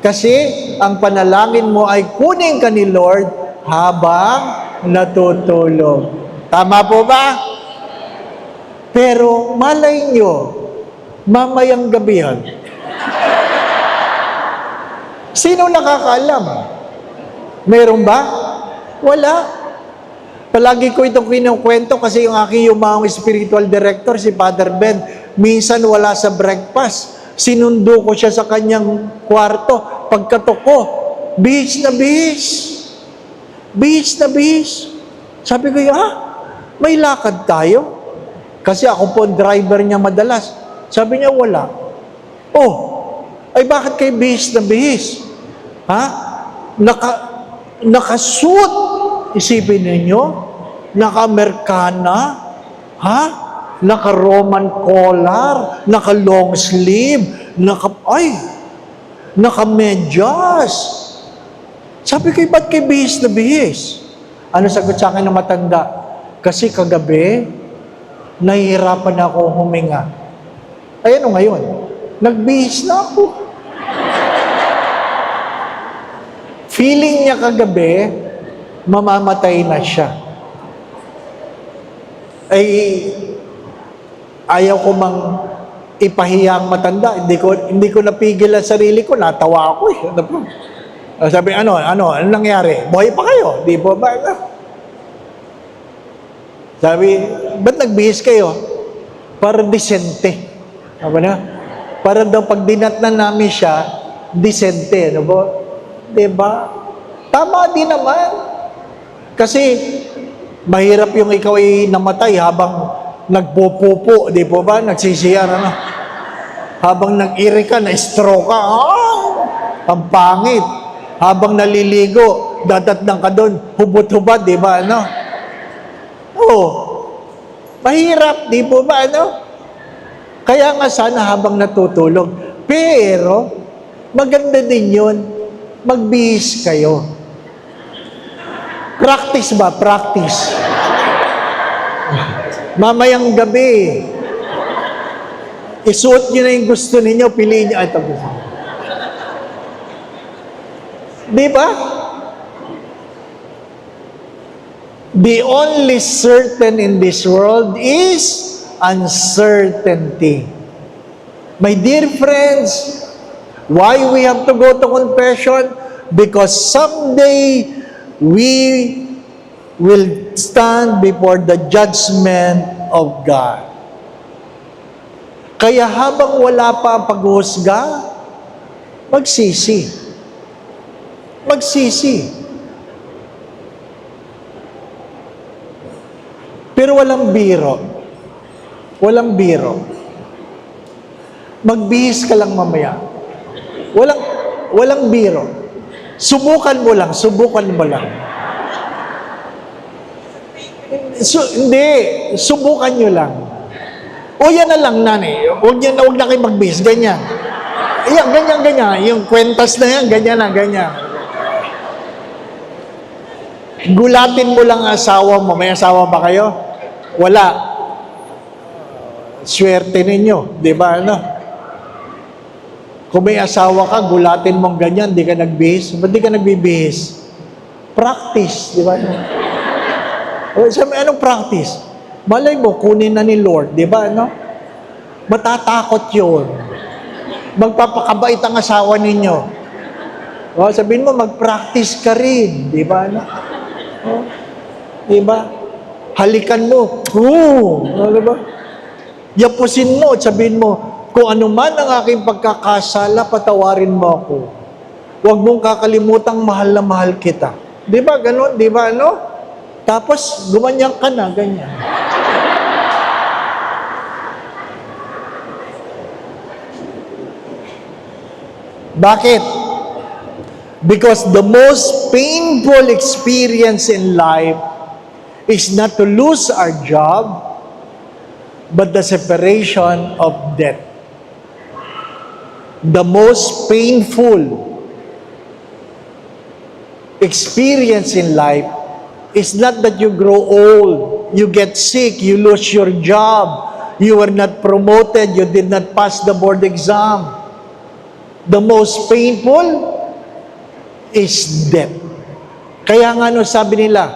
[SPEAKER 1] Kasi, ang panalangin mo ay kunin ka ni Lord habang natutulog. Tama po ba? Pero, malay nyo, mamayang gabi yan. Sino nakakaalam? Meron ba? Wala. Palagi ko itong kinukwento kasi yung aking yumawang spiritual director, si Father Ben, minsan wala sa breakfast. Sinundo ko siya sa kanyang kwarto. Pagkatok ko, bihis na bihis. Bihis na bihis. Sabi ko, may lakad tayo? Kasi ako po driver niya madalas. Sabi niya, wala. Oh, ay bakit kayo bihis na bihis? Ha? Nakasuot. Isipin ninyo? Naka-Americana? Ha? Naka-Roman collar? Naka-long sleeve? Naka-medyas? Sabi ko, ba't kayo bihis na bihis? Ano sagot sa akin ng matanda? Kasi kagabi, nahihirapan ako huminga. Ay ano ngayon? Nagbihis na ako. Feeling niya kagabi, mamamatay na siya. Ay, ayaw ko mang ipahiya ang matanda. Hindi ko napigil ang sarili ko. Natawa ako eh. Sabi, ano nangyari? Buhay pa kayo? Di po ba? Sabi, ba't nagbihis kayo? Para disente. Sabi na, Para daw pag dinatnan namin siya, disente, ano po? Diba? Tama din naman. Kasi, mahirap yung ikaw ay namatay habang nagpupupo, di po ba? Nagsisiyar, ano? Habang nag-iri ka, na-stroke ka, ang pangit. Habang naliligo, dadatnan ka doon, hubot-hubad, di ba, ano? Oo. Mahirap, di po ba, ano? Kaya nga sana habang natutulog. Pero, maganda din yun, magbihis kayo. Practice ba? Practice. Mamayang gabi, isuot nyo na yung gusto ninyo, piliin nyo. Ito gusto. Di ba? The only certain in this world is uncertainty. My dear friends, why we have to go to confession? Because someday we will stand before the judgment of God. Kaya habang wala pa ang paghuhusga, magsisi. Magsisi. Pero walang biro. Walang biro. Magbihis ka lang mamaya. Walang biro. Subukan mo lang. Hindi. Subukan nyo lang. O yan na lang, nanay. Huwag na kayo magbihis. Ganyan. Yan, ganyan. Yung kwentas na yan, ganyan. Gulatin mo lang ang asawa mo. May asawa ba kayo? Wala. Swerte ninyo. Di ba, ano? Kung may asawa ka, gulatin mong ganyan, di ka nagbihis. Ba't di ka nagbibihis? Practice. Di ba? Sabi, anong practice? Malay mo, kunin na ni Lord. Di ba, ano? Matatakot yun. Magpapakabait ang asawa ninyo. Sabihin mo, mag-practice ka rin. Di ba, ano? Di ba? Halikan mo. Di ba? Yapusin mo at sabihin mo, kung ano man ang aking pagkakasala, patawarin mo ako. Huwag mong kakalimutang mahal na mahal kita. Di ba, ganon? Di ba, ano? Tapos, gumanyan ka na, ganyan. Bakit? Because the most painful experience in life is not to lose our job, but the separation of death. The most painful experience in life is not that you grow old, you get sick, you lose your job, you were not promoted, you did not pass the board exam. The most painful is death. Kaya nga ano sabi nila?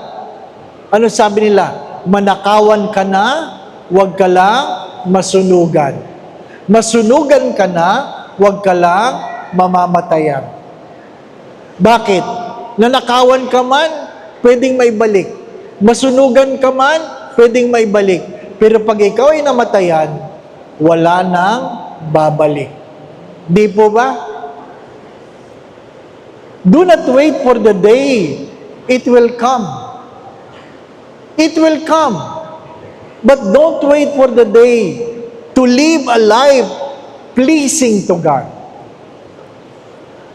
[SPEAKER 1] Manakawan ka na, huwag ka lang masunugan. Masunugan ka na, huwag ka lang mamamatayan. Bakit? Nanakawan ka man, pwedeng maibalik. Masunugan ka man, pwedeng maibalik. Pero pag ikaw ay namatayan, wala nang babalik. Di po ba? Do not wait for the day. It will come. It will come. But don't wait for the day to live a life pleasing to God.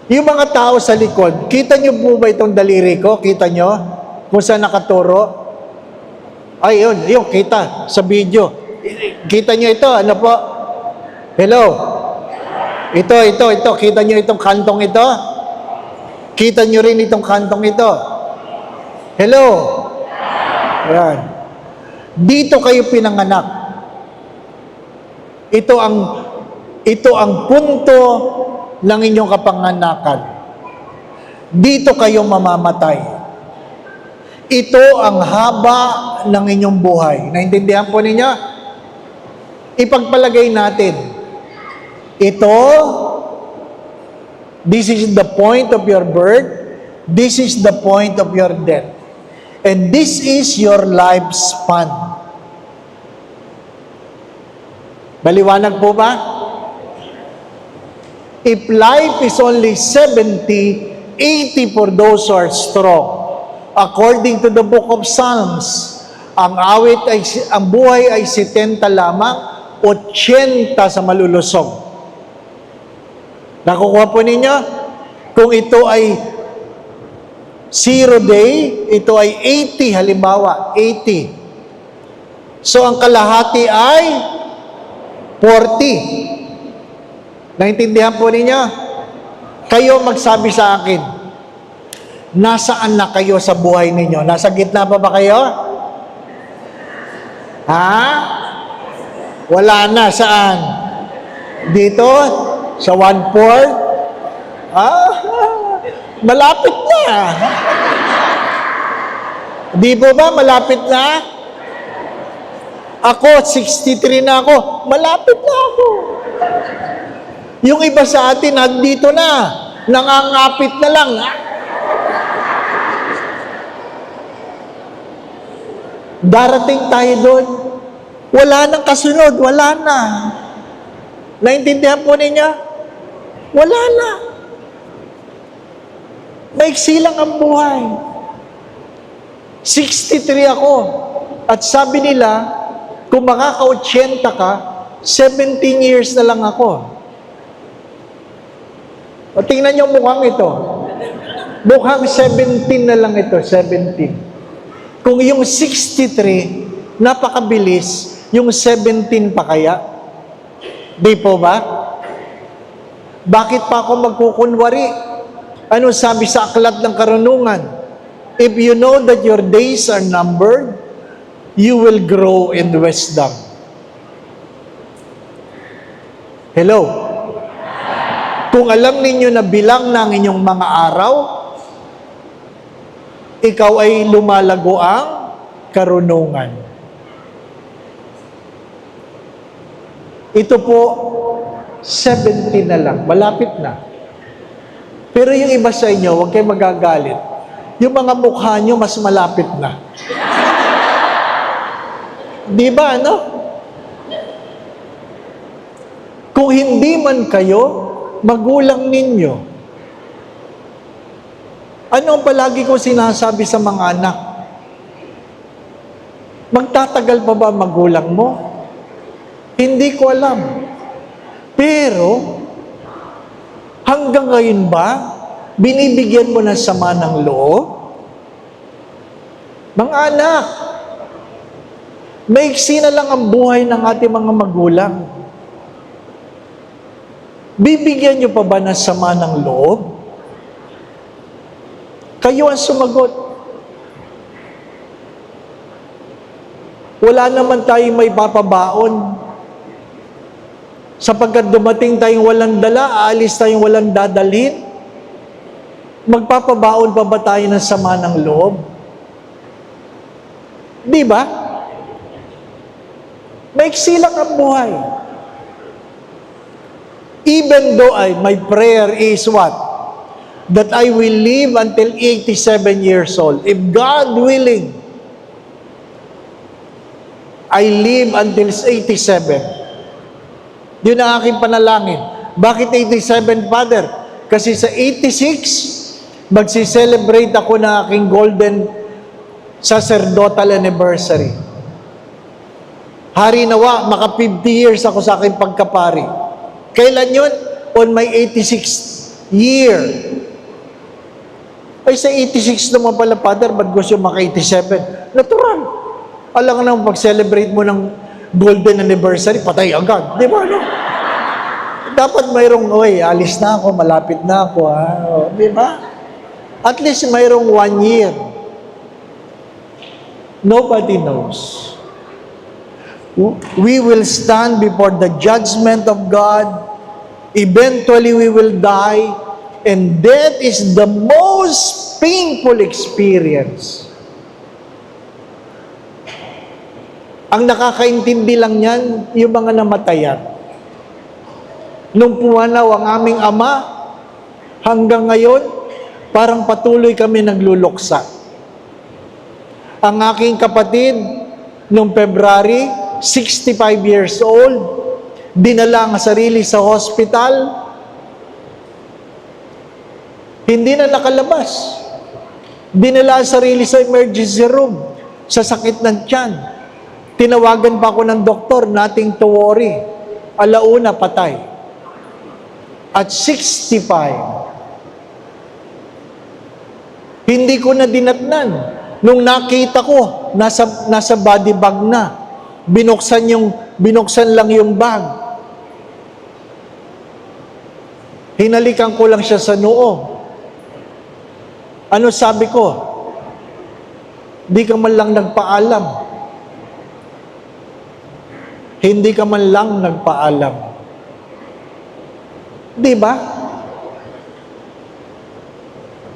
[SPEAKER 1] Yung mga tao sa likod, kita nyo po ba itong daliri ko? Kita nyo? Kung saan nakaturo? Ay, yun, kita sa video. Kita nyo ito, ano po? Hello? Ito. Kita nyo itong kantong ito? Kita nyo rin itong kantong ito? Hello? Ayan. Dito kayo pinanganak. Ito ang punto ng inyong kapanganakan. Dito kayo mamamatay. Ito ang haba ng inyong buhay. Naintindihan po ninyo? Ipagpalagay natin. This is the point of your birth. This is the point of your death. And this is your lifespan. Maliwanag po ba? If life is only 70, 80 for those who are strong. According to the book of Psalms, ang buhay ay 70 lamang, 80 sa malulusog. Nakukuha po ninyo? Kung ito ay 0 day, ito ay 80, halimbawa, 80. So, ang kalahati ay 40. Naintindihan po ninyo? Kayo magsabi sa akin, nasaan na kayo sa buhay ninyo? Nasa gitna pa ba kayo? Ha? Wala na. Saan? Dito? Sa 1/4? Malapit na. Di po ba? Malapit na? Ako, 63 na ako. Malapit na ako. Yung iba sa atin, nandito na. Nangangapit na lang. Darating tayo doon. Wala nang kasunod. Wala na. Naintindihan po ninyo? Wala na. Maiksi lang ang buhay. 63 ako. At sabi nila, kung makaka-80 ka, 17 years na lang ako. O tingnan niyo mukhang ito. Mukhang 17 na lang ito, 17. Kung yung 63, napakabilis, yung 17 pa kaya? Di po ba? Bakit pa ako magkukunwari? Ano sabi sa aklat ng karunungan? If you know that your days are numbered, you will grow in wisdom. Hello? Kung alam ninyo na bilang ng inyong mga araw, ikaw ay lumalago ang karunungan. Ito po, 70 na lang. Malapit na. Pero yung iba sa inyo, huwag kayo magagalit. Yung mga mukha nyo, mas malapit na. Di ba, ano? Kung hindi man kayo, magulang ninyo. Ano ang palagi ko sinasabi sa mga anak? Magtatagal pa ba magulang mo? Hindi ko alam. Pero, hanggang ngayon ba, binibigyan mo ng sama ng loob? Mga anak, maiksi na lang ang buhay ng ating mga magulang. Bibigyan niyo pa ba ng sama ng loob? Kayo ang sumagot. Wala naman tayong may papabaon. Sapagkat dumating tayong walang dala, aalis tayong walang dadalhin. Magpapabaon pa ba tayo ng sama ng loob? Di ba? Maiksi lang ang buhay. Even though my prayer is what? That I will live until 87 years old. If God willing, I live until 87. Yun ang aking panalangin. Bakit 87, Father? Kasi sa 86, magsi-celebrate ako ng aking golden sacerdotal anniversary. Hari nawa, maka 50 years ako sa aking pagkapari. Kailan yun? On my 86th year. Ay, sa 86 naman pala, Father, ba't gusto maka 87? Natural. Alam ka naman, pag-celebrate mo ng golden anniversary, patay agad. Di ba, no? Dapat mayroong, alis na ako, malapit na ako, ha? Di ba? At least mayroong 1 year. Nobody knows. We will stand before the judgment of God. Eventually, we will die. And death is the most painful experience. Ang nakakaintindi lang yan, yung mga namatayan. Nung pumanaw ang aming ama, hanggang ngayon, parang patuloy kami nagluluksa. Ang aking kapatid, nung February, 65 years old, dinala ang sarili sa hospital, Hindi na nakalabas. Dinala ang sarili sa emergency room sa sakit ng tiyan. Tinawagan pa ako ng doktor, nothing to worry. Alauna, patay. At 65, hindi ko na dinatnan. Nung nakita ko, nasa body bag na. Binuksan lang yung bag. Hinalikan ko lang siya sa noo. Ano sabi ko? Di ka man lang nagpaalam. Hindi ka man lang nagpaalam. Di ba?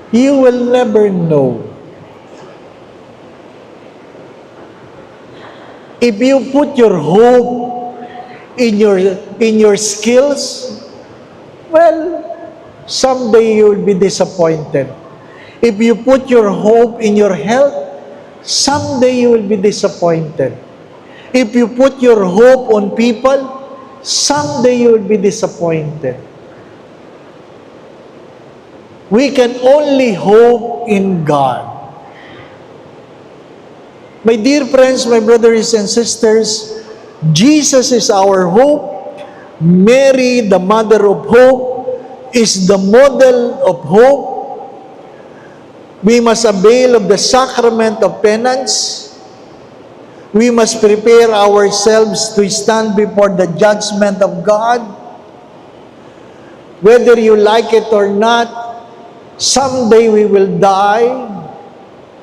[SPEAKER 1] You will never know. If you put your hope in your skills, well, someday you will be disappointed. If you put your hope in your health, someday you will be disappointed. If you put your hope on people, someday you will be disappointed. We can only hope in God. My dear friends, my brothers and sisters, Jesus is our hope. Mary, the mother of hope, is the model of hope. We must avail of the sacrament of penance. We must prepare ourselves to stand before the judgment of God. Whether you like it or not, someday we will die.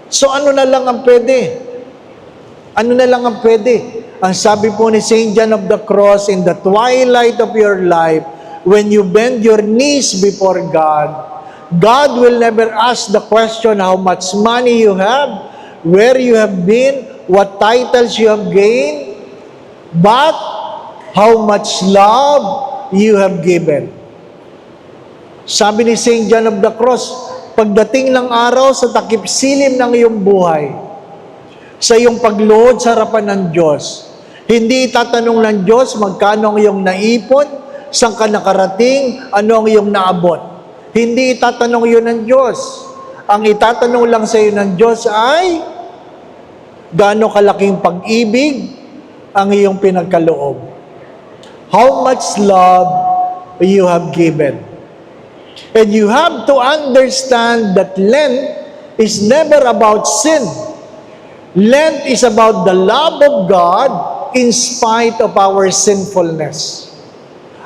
[SPEAKER 1] So ano na lang ang pwede? Ano na lang ang pwede? Ang sabi po ni St. John of the Cross, in the twilight of your life, when you bend your knees before God, God will never ask the question how much money you have, where you have been, what titles you have gained, but how much love you have given. Sabi ni St. John of the Cross, pagdating ng araw sa takip silim ng iyong buhay, sa iyong pagluhod sa harapan ng Diyos, hindi itatanong ng Diyos magkano ang iyong naipon, saan ka nakarating, ano ang iyong naabot. Hindi itatanong yun ng Diyos. Ang itatanong lang sa iyo ng Diyos ay gaano kalaking pag-ibig ang iyong pinagkaloob. How much love you have given. And you have to understand that Lent is never about sin. Lent is about the love of God in spite of our sinfulness.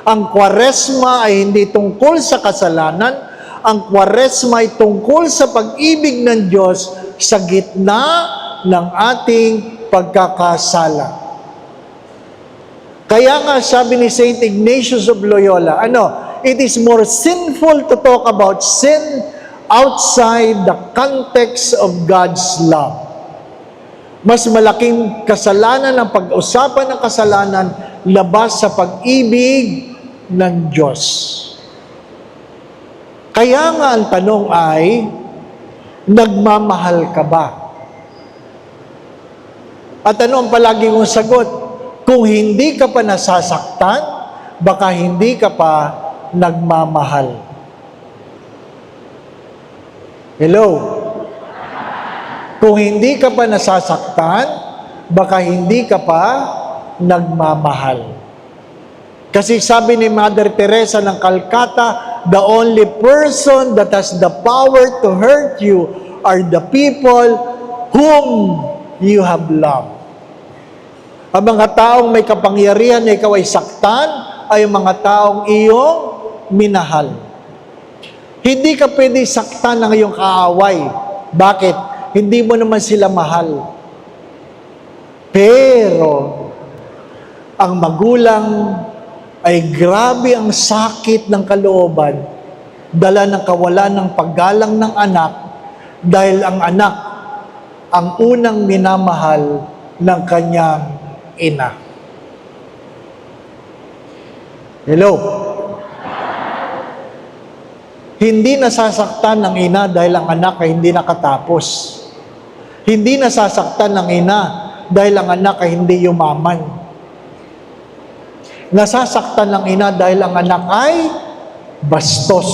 [SPEAKER 1] Ang Kwaresma ay hindi tungkol sa kasalanan. Ang Kwaresma ay tungkol sa pag-ibig ng Diyos sa gitna ng ating pagkakasala. Kaya nga sabi ni St. Ignatius of Loyola, it is more sinful to talk about sin outside the context of God's love. Mas malaking kasalanan ang pag-usapan ng kasalanan labas sa pag-ibig ng Diyos. Kaya nga ang tanong ay, nagmamahal ka ba? At ano ang palagi kong sagot? Kung hindi ka pa nasasaktan, baka hindi ka pa nagmamahal. Hello? Kung hindi ka pa nasasaktan, baka hindi ka pa nagmamahal. Kasi sabi ni Mother Teresa ng Calcutta, the only person that has the power to hurt you are the people whom you have loved. Ang mga taong may kapangyarihan na ikaw ay saktan, ay mga taong iyong minahal. Hindi ka pwede saktan ng iyong kaaway. Bakit? Hindi mo naman sila mahal. Pero, ang magulang ay grabe ang sakit ng kalooban, dala ng kawalan ng paggalang ng anak, dahil ang anak ang unang minamahal ng kanyang ina. Hello? Hindi nasasaktan ng ina dahil ang anak ay hindi nakatapos. Hindi nasasaktan ng ina dahil ang anak ay hindi yumaman. Nasasaktan ng ina dahil ang anak ay bastos.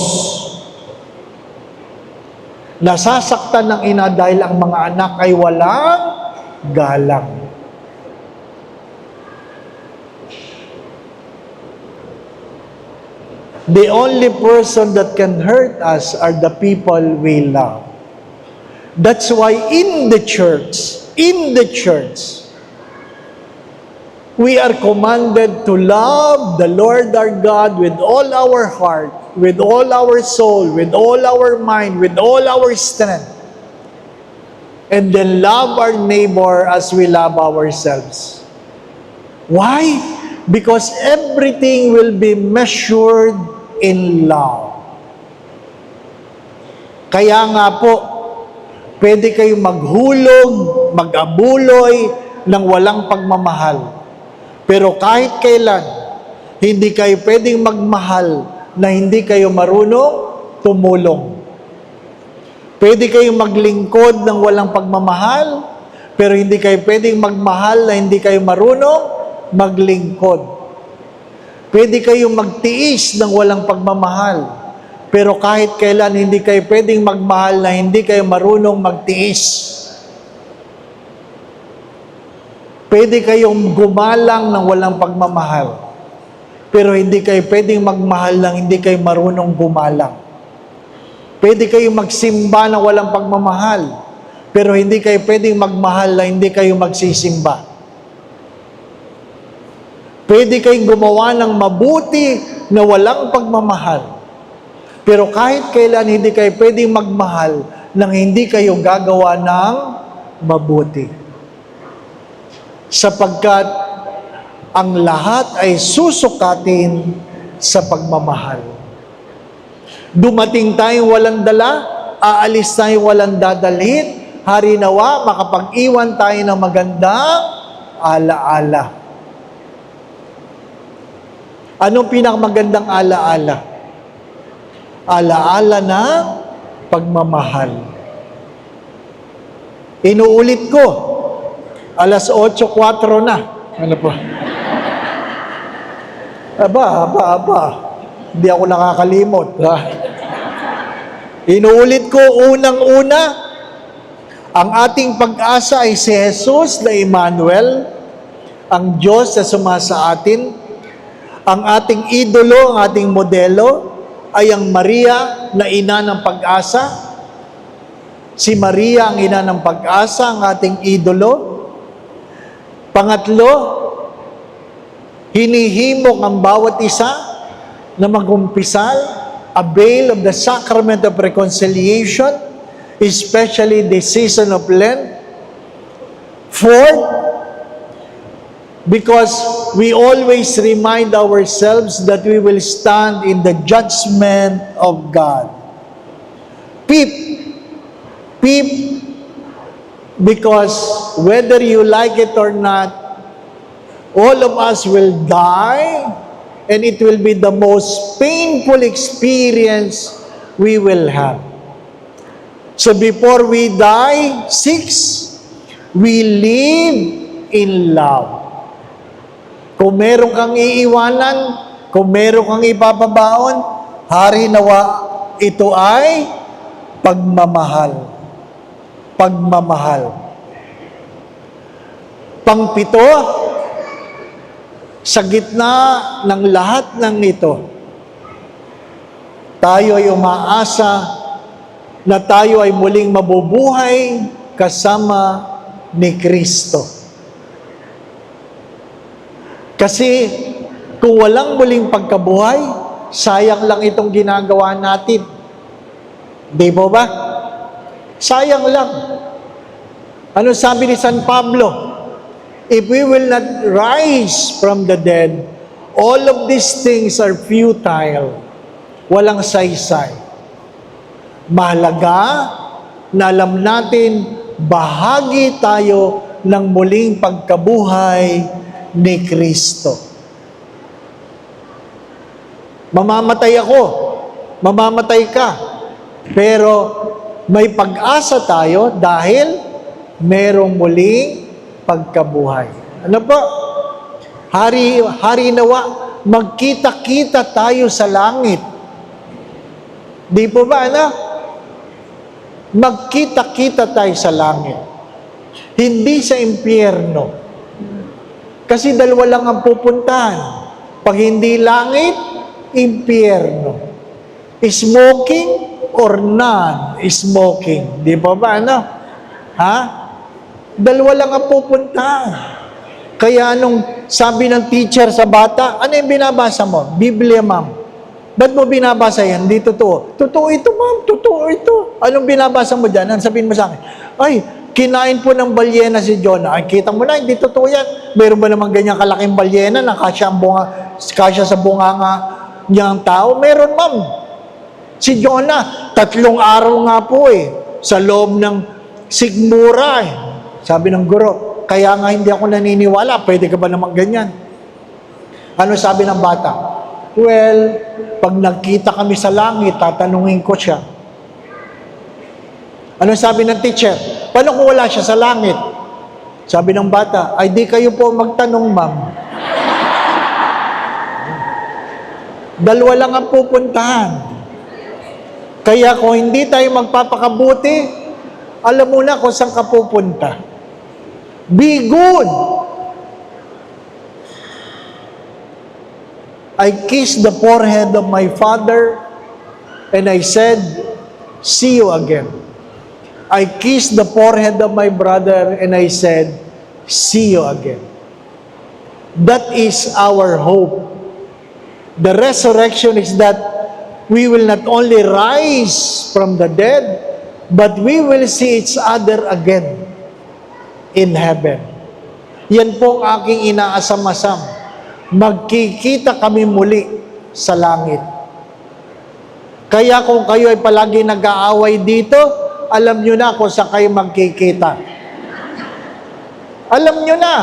[SPEAKER 1] Nasasaktan ng ina dahil ang mga anak ay walang galang. The only person that can hurt us are the people we love. That's why in the church, we are commanded to love the Lord our God with all our heart, with all our soul, with all our mind, with all our strength. And then love our neighbor as we love ourselves. Why? Because everything will be measured in love. Kaya nga po, pwede kayong maghulog, mag-abuloy ng walang pagmamahal. Pero kahit kailan, hindi kayo pwedeng magmahal na hindi kayo marunong tumulong. Pwede kayong maglingkod ng walang pagmamahal, pero hindi kayo pwedeng magmahal na hindi kayo marunong maglingkod. Pwede kayong magtiis ng walang pagmamahal, pero kahit kailan hindi kayo pwedeng magmahal na hindi kayo marunong magtiis. Pwede kayong gumalang ng walang pagmamahal, pero hindi kayo pwedeng magmahal ng hindi kayo marunong gumalang. Pwede kayong magsimba ng walang pagmamahal, pero hindi kayo pwedeng magmahal na hindi kayo magsisimba. Pwede kayong gumawa ng mabuti na walang pagmamahal, pero kahit kailan hindi kayo pwedeng magmahal nang hindi kayo gagawa ng mabuti. Sapagkat ang lahat ay susukatin sa pagmamahal. Dumating tayong walang dala, aalis tayong walang dadalhin, hari nawa, makapag-iwan tayo ng magandang alaala. Anong pinakamagandang alaala? Alaala ng pagmamahal. Inuulit ko, 8:04 na. Ano po? Aba. Hindi ako nakakalimot. Ha? Inuulit ko, unang-una, ang ating pag-asa ay si Jesus na Emmanuel, ang Diyos na sumasa atin. Ang ating idolo, ang ating modelo, ay ang Maria na ina ng pag-asa. Si Maria ang ina ng pag-asa, ang ating idolo. Pangatlo, hinihimok ang bawat isa na mag-umpisal, avail of the sacrament of reconciliation, especially the season of Lent. Fourth, because we always remind ourselves that we will stand in the judgment of God. Fifth, because whether you like it or not, all of us will die, and it will be the most painful experience we will have. So before we die, 6, we live in love. Kung meron kang iiwanan, kung meron kang ipapabaon, hari nawa, ito ay pagmamahal. Pagmamahal. Pangpito, sa gitna ng lahat ng ito, tayo ay umaasa na tayo ay muling mabubuhay kasama ni Kristo. Kasi kung walang muling pagkabuhay, sayang lang itong ginagawa natin. Di po ba? Sayang lang. Ano sabi ni San Pablo? If we will not rise from the dead, all of these things are futile. Walang saysay. Mahalaga na alam natin, bahagi tayo ng muling pagkabuhay ni Kristo. Mamamatay ako, mamamatay ka, pero may pag-asa tayo dahil merong muling pagkabuhay. Ano po? Hari nawa, magkita-kita tayo sa langit. Di po ba, ano? Magkita-kita tayo sa langit. Hindi sa impyerno. Kasi dalawa lang ang pupuntahan. Pag hindi langit, impyerno. Smoking or non-smoking. Di ba ba, ano? Ha? Dalawa lang ang pupuntahan. Kaya anong sabi ng teacher sa bata, ano yung binabasa mo? Biblia, ma'am. Ba't mo binabasa yan? Hindi totoo. Totoo ito, ma'am. Totoo ito. Anong binabasa mo dyan? Ano sabihin mo sa akin? Ay, kinain po ng balyena si Jonah. Ay, kita mo na, hindi totoo yan. Meron ba naman ganyang kalaking balyena na kasya sa bunganga niyang tao? Meron, ma'am. Si Jonah, 3 araw nga po sa loob ng sigmura Sabi ng guro, kaya nga hindi ako naniniwala, pwede ka ba naman ganyan? Ano sabi ng bata? Well, pag nagkita kami sa langit, tatanungin ko siya. Ano sabi ng teacher? Paano kung wala siya sa langit? Sabi ng bata, ay di kayo po magtanong, ma'am. Dalawa lang ang pupuntahan. Kaya kung hindi tayo magpapakabuti, alam mo na kung saan ka pupunta. Be good. I kissed the forehead of my father and I said, see you again. I kissed the forehead of my brother and I said, see you again. That is our hope. The resurrection is that we will not only rise from the dead, but we will see each other again in heaven. Yan po ang aking inaasam-asam. Magkikita kami muli sa langit. Kaya kung kayo ay palagi nag-aaway dito, alam nyo na kung saan kayo magkikita. Alam nyo na.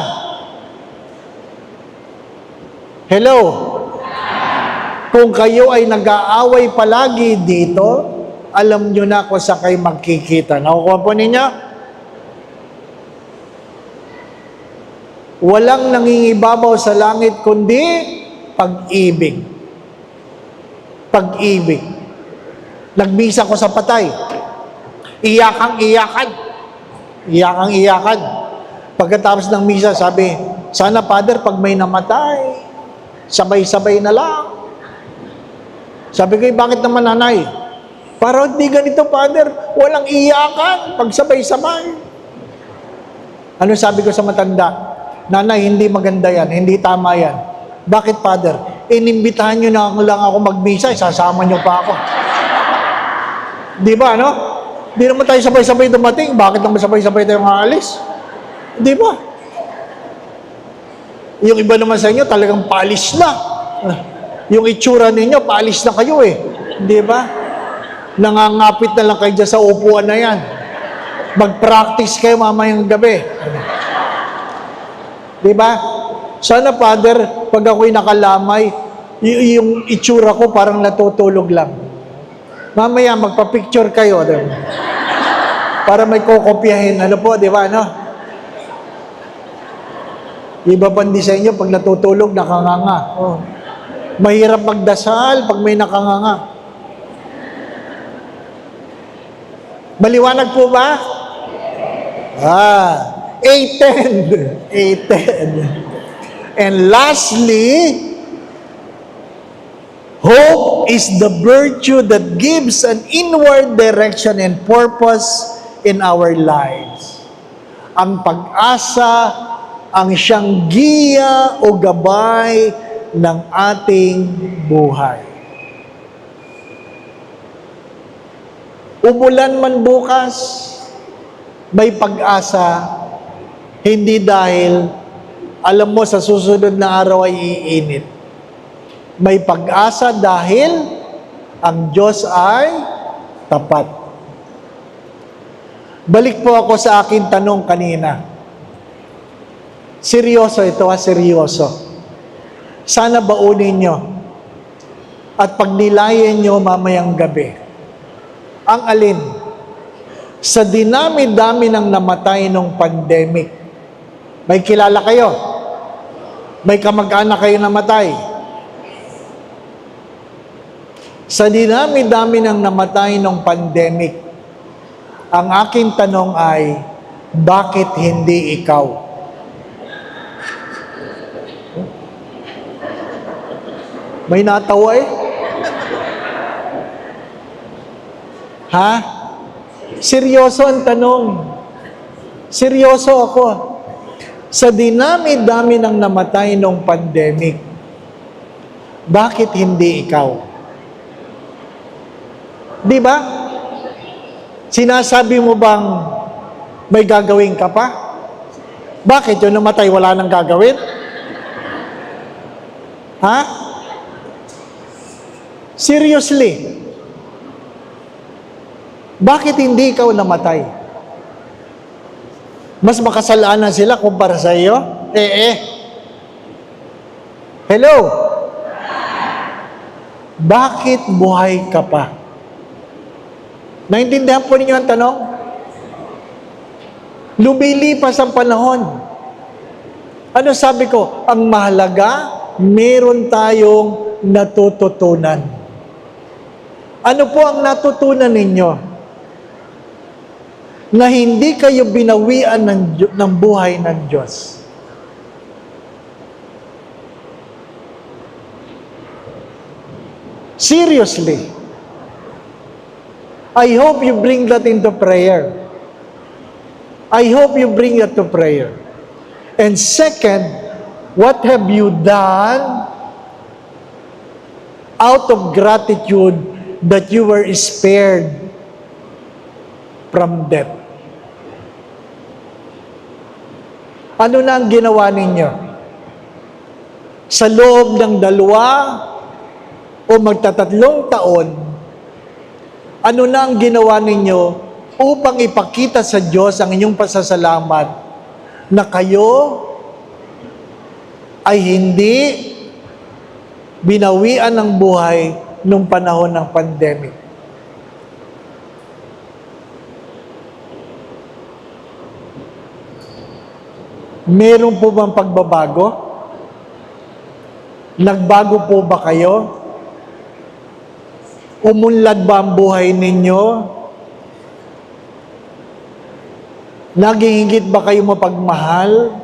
[SPEAKER 1] Hello? Kung kayo ay nag-aaway palagi dito, alam nyo na kung saan kayo magkikita. Nakukuha po ninyo? Walang nangingibabaw sa langit kundi pag-ibig. Pag-ibig. Nagmisa ko sa patay. Iyakang-iyakan. Iyakang-iyakan. Pagkatapos ng misa, sabi, sana, Father, pag may namatay, sabay-sabay na lang. Sabi ko, bakit naman, nanay? Para hindi ganito, Father, walang iyakan pag sabay-sabay. Ano sabi ko sa matanda? Nanay, hindi maganda yan, hindi tama yan. Bakit, Father? Inimbitahan nyo na lang ako magmisa, sasama nyo pa ako. Di ba, no? Di naman tayo sabay-sabay dumating. Bakit naman sabay-sabay tayo aalis? Di ba? Yung iba naman sa inyo, talagang paalis na. Yung itsura ninyo, paalis na kayo Di ba? Nangangapit na lang kayo dyan sa upuan na yan. Mag-practice kayo mamayang gabi. Di ba? Sana, Father, pag ako'y nakalamay, yung itsura ko parang natutulog lang. Mamaya, magpa-picture kayo. Diba? Para may kokopyahin. Ano po, di ba? No? Iba pang disenyo, pag natutulog, nakanganga. Oh. Mahirap magdasal pag may nakanganga. Maliwanag po ba? A10. A10. And lastly, hope is the virtue that gives an inward direction and purpose in our lives. Ang pag-asa, ang siyang giya o gabay ng ating buhay. Umulan man bukas, may pag-asa, hindi dahil alam mo sa susunod na araw ay iinit. May pag-asa dahil ang Diyos ay tapat. Balik po ako sa aking tanong kanina. Seryoso ito, seryoso. Sana baunin nyo at pagnilayan nyo mamayang gabi. Ang alin? Sa dinami-dami ng namatay nung pandemic, may kilala kayo? May kamag-anak kayo namatay? Sa dinami-dami ng namatay nung pandemic, Ang aking tanong ay, bakit hindi ikaw? May natawa eh. Ha? Seryoso ang tanong. Seryoso ako. Sa dinami-dami ng namatay nung pandemic, bakit hindi ikaw? Di ba? Sinasabi mo bang may gagawin ka pa? Bakit yung namatay wala nang gagawin? Ha? Seriously? Bakit hindi ikaw namatay? Mas makasalanan sila kumpara sa iyo? Hello? Bakit buhay ka pa? Naintindihan po ninyo ang tanong? Lumilipas ang panahon. Ano sabi ko? Ang mahalaga, meron tayong natututunan. Ano po ang natutunan ninyo? Na hindi kayo binawian ng buhay ng Diyos. Seriously. I hope you bring that into prayer. I hope you bring that to prayer. And second, what have you done out of gratitude that you were spared from death? Ano na ang ginawa ninyo? Sa loob ng 2 o magtatatlong taon, ano na ang ginawa ninyo upang ipakita sa Diyos ang inyong pasasalamat na kayo ay hindi binawian ng buhay nung panahon ng pandemic? Meron po bang pagbabago? Nagbago po ba kayo? Umunlad ba ang buhay ninyo? Naging higit ba kayo mapagmahal?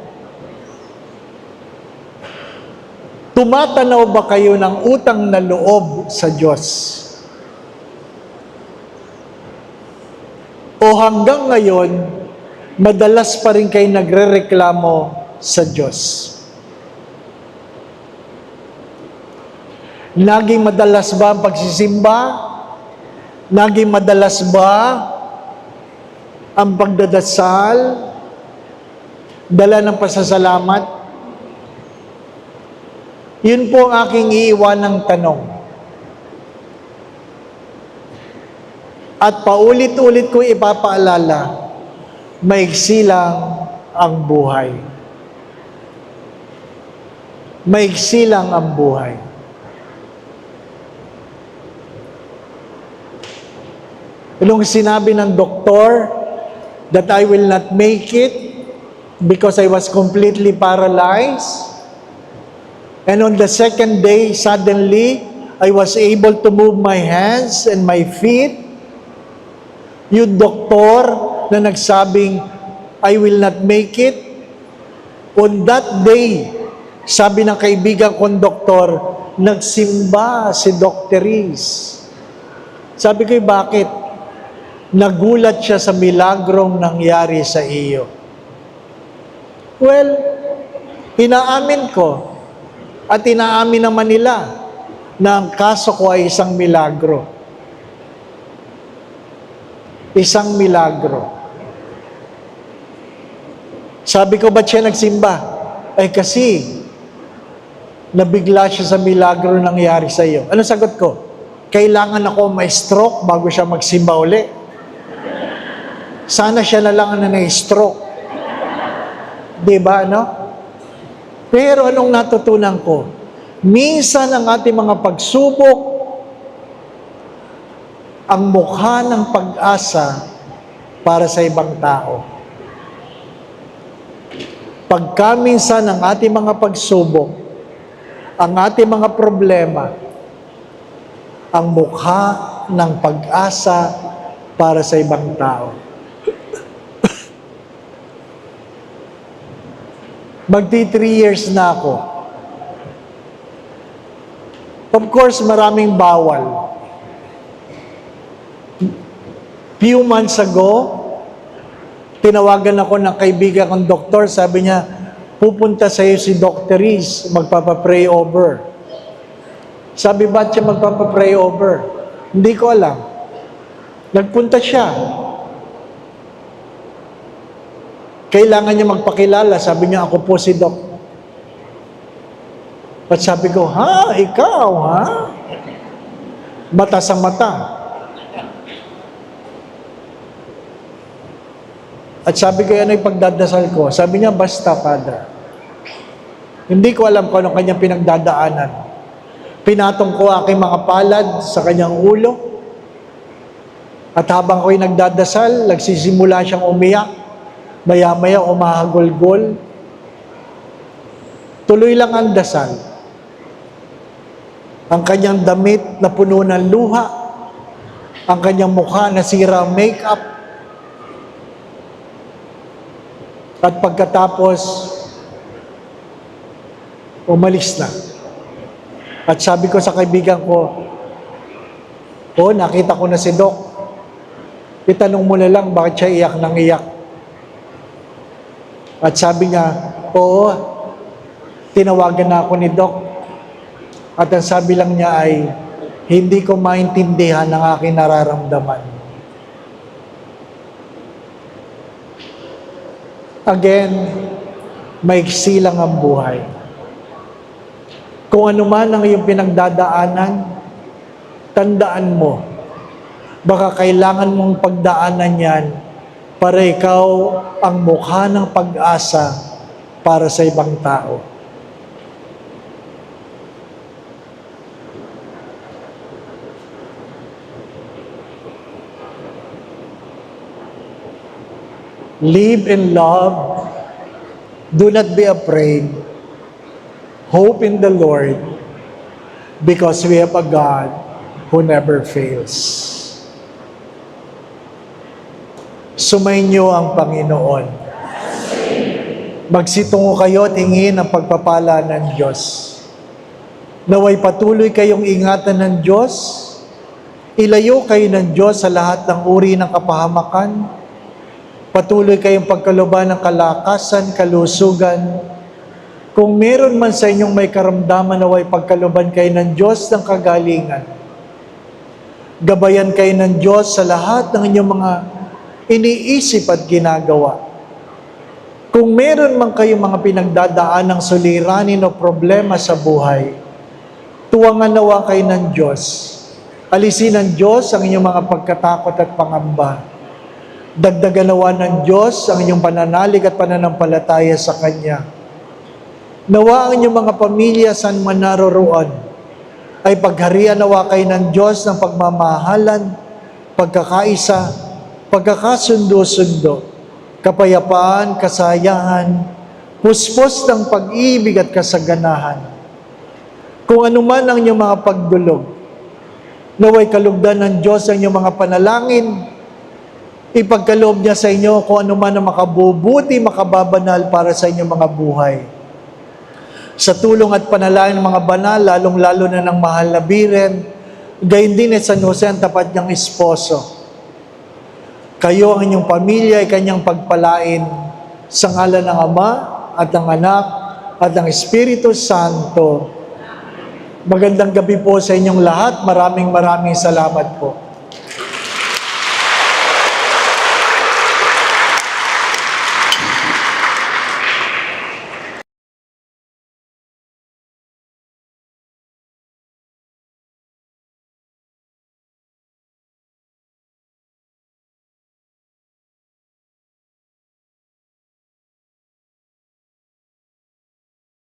[SPEAKER 1] Tumatanaw ba kayo ng utang na loob sa Diyos? O hanggang ngayon, madalas pa rin kayo nagrereklamo sa Diyos? Naging madalas ba ang pagsisimba? Naging madalas ba ang pagdadasal? Dala ng pasasalamat? Yun po ang aking iiwanang tanong. At paulit-ulit ko ipapaalala, maigsi lang ang buhay. Maigsi lang ang buhay. Nung sinabi ng doktor that I will not make it because I was completely paralyzed, and on the second day, suddenly, I was able to move my hands and my feet, yung doktor na nagsabing, I will not make it, on that day, sabi ng kaibigan kong doktor, nagsimba si Dr. Reese. Sabi ko, bakit? Nagulat siya sa milagrong nangyari sa iyo. Well, inaamin ko, at inaamin naman nila, na ang kaso ko ay isang milagro. Isang milagro. Sabi ko, ba't siya nagsimba? Ay kasi, nabigla siya sa milagro nangyari sa iyo. Ano sagot ko? Kailangan ako may stroke bago siya magsimba uli. Sana siya na lang na na-stroke. Diba, no? Pero anong natutunan ko? Minsan ang ating mga pagsubok, ang mukha ng pag-asa para sa ibang tao. Pagka minsan ang ating mga pagsubok, ang ating mga problema, ang mukha ng pag-asa para sa ibang tao. Magti 3 years na ako. Of course, maraming bawal. Few months ago, tinawagan ako ng kaibigan kong doktor, sabi niya, pupunta sa iyo si Dr. Riz, magpapapray over. Sabi, ba't siya magpapapray over? Hindi ko alam. Nagpunta siya. Kailangan niya magpakilala. Sabi niya, ako po si Doc. At sabi ko, ha? Ikaw, ha? Mata sa mata. At sabi ko, ano yung pagdadasal ko? Sabi niya, basta, Father. Hindi ko alam kung anong kanyang pinagdadaanan. Pinatong ko aking mga palad sa kanyang ulo. At habang ako'y nagdadasal, nagsisimula siyang umiyak. Maya-maya umahagulgol. Tuloy lang ang dasal. Ang kanyang damit na puno ng luha. Ang kanyang mukha na sira ang makeup. At pagkatapos, umalis na. At sabi ko sa kaibigan ko, nakita ko na si Doc. Itanong mo na lang bakit siya iyak nang iyak. At sabi niya, oo, tinawagan na ako ni Doc. At ang sabi lang niya ay, hindi ko maintindihan ang aking nararamdaman. Again, maiksi lang ang buhay. Kung ano man ang iyong pinagdadaanan, tandaan mo, baka kailangan mong pagdaanan yan para ikaw ang mukha ng pag-asa para sa ibang tao. Live in love. Do not be afraid. Hope in the Lord because we have a God who never fails. Sumainyo ang Panginoon. Magsitungo kayo at hingin ang pagpapala ng Diyos. Naway patuloy kayong ingatan ng Diyos. Ilayo kayo ng Diyos sa lahat ng uri ng kapahamakan. Patuloy kayong pagkaluban ng kalakasan, kalusugan. Kung meron man sa inyong may karamdaman naway pagkaluban kayo ng Diyos ng kagalingan. Gabayan kayo ng Diyos sa lahat ng inyong mga iniisip at ginagawa. Kung meron man kayong mga pinagdadaan ng suliranin o problema sa buhay, tuwangan nawa kayo ng Diyos. Alisin ng Diyos ang inyong mga pagkatakot at pangamba. Dagdagan nawa ng Diyos ang inyong pananalig at pananampalataya sa Kanya. Nawa ang inyong mga pamilya saan man naroroon, ay pagharian nawa kayo ng Diyos ng pagmamahalan, pagkakaisa, pagkakasundo-sundo, kapayapaan, kasayahan, puspos ng pag-ibig at kasaganahan. Kung ano man ang inyong mga pagdulog, naway kalugdan ng Diyos ang inyong mga panalangin, ipagkaloob niya sa inyo kung ano man ang makabubuti, makababanal para sa inyong mga buhay. Sa tulong at panalangin ng mga banal, lalong-lalo na ng mahal na Biren, gayon din at San Jose ang tapat niyang esposo. Kayo ang inyong pamilya ay kanyang pagpalain sa ngalan ng Ama at ng Anak at ng Espiritu Santo. Magandang gabi po sa inyong lahat. Maraming salamat po.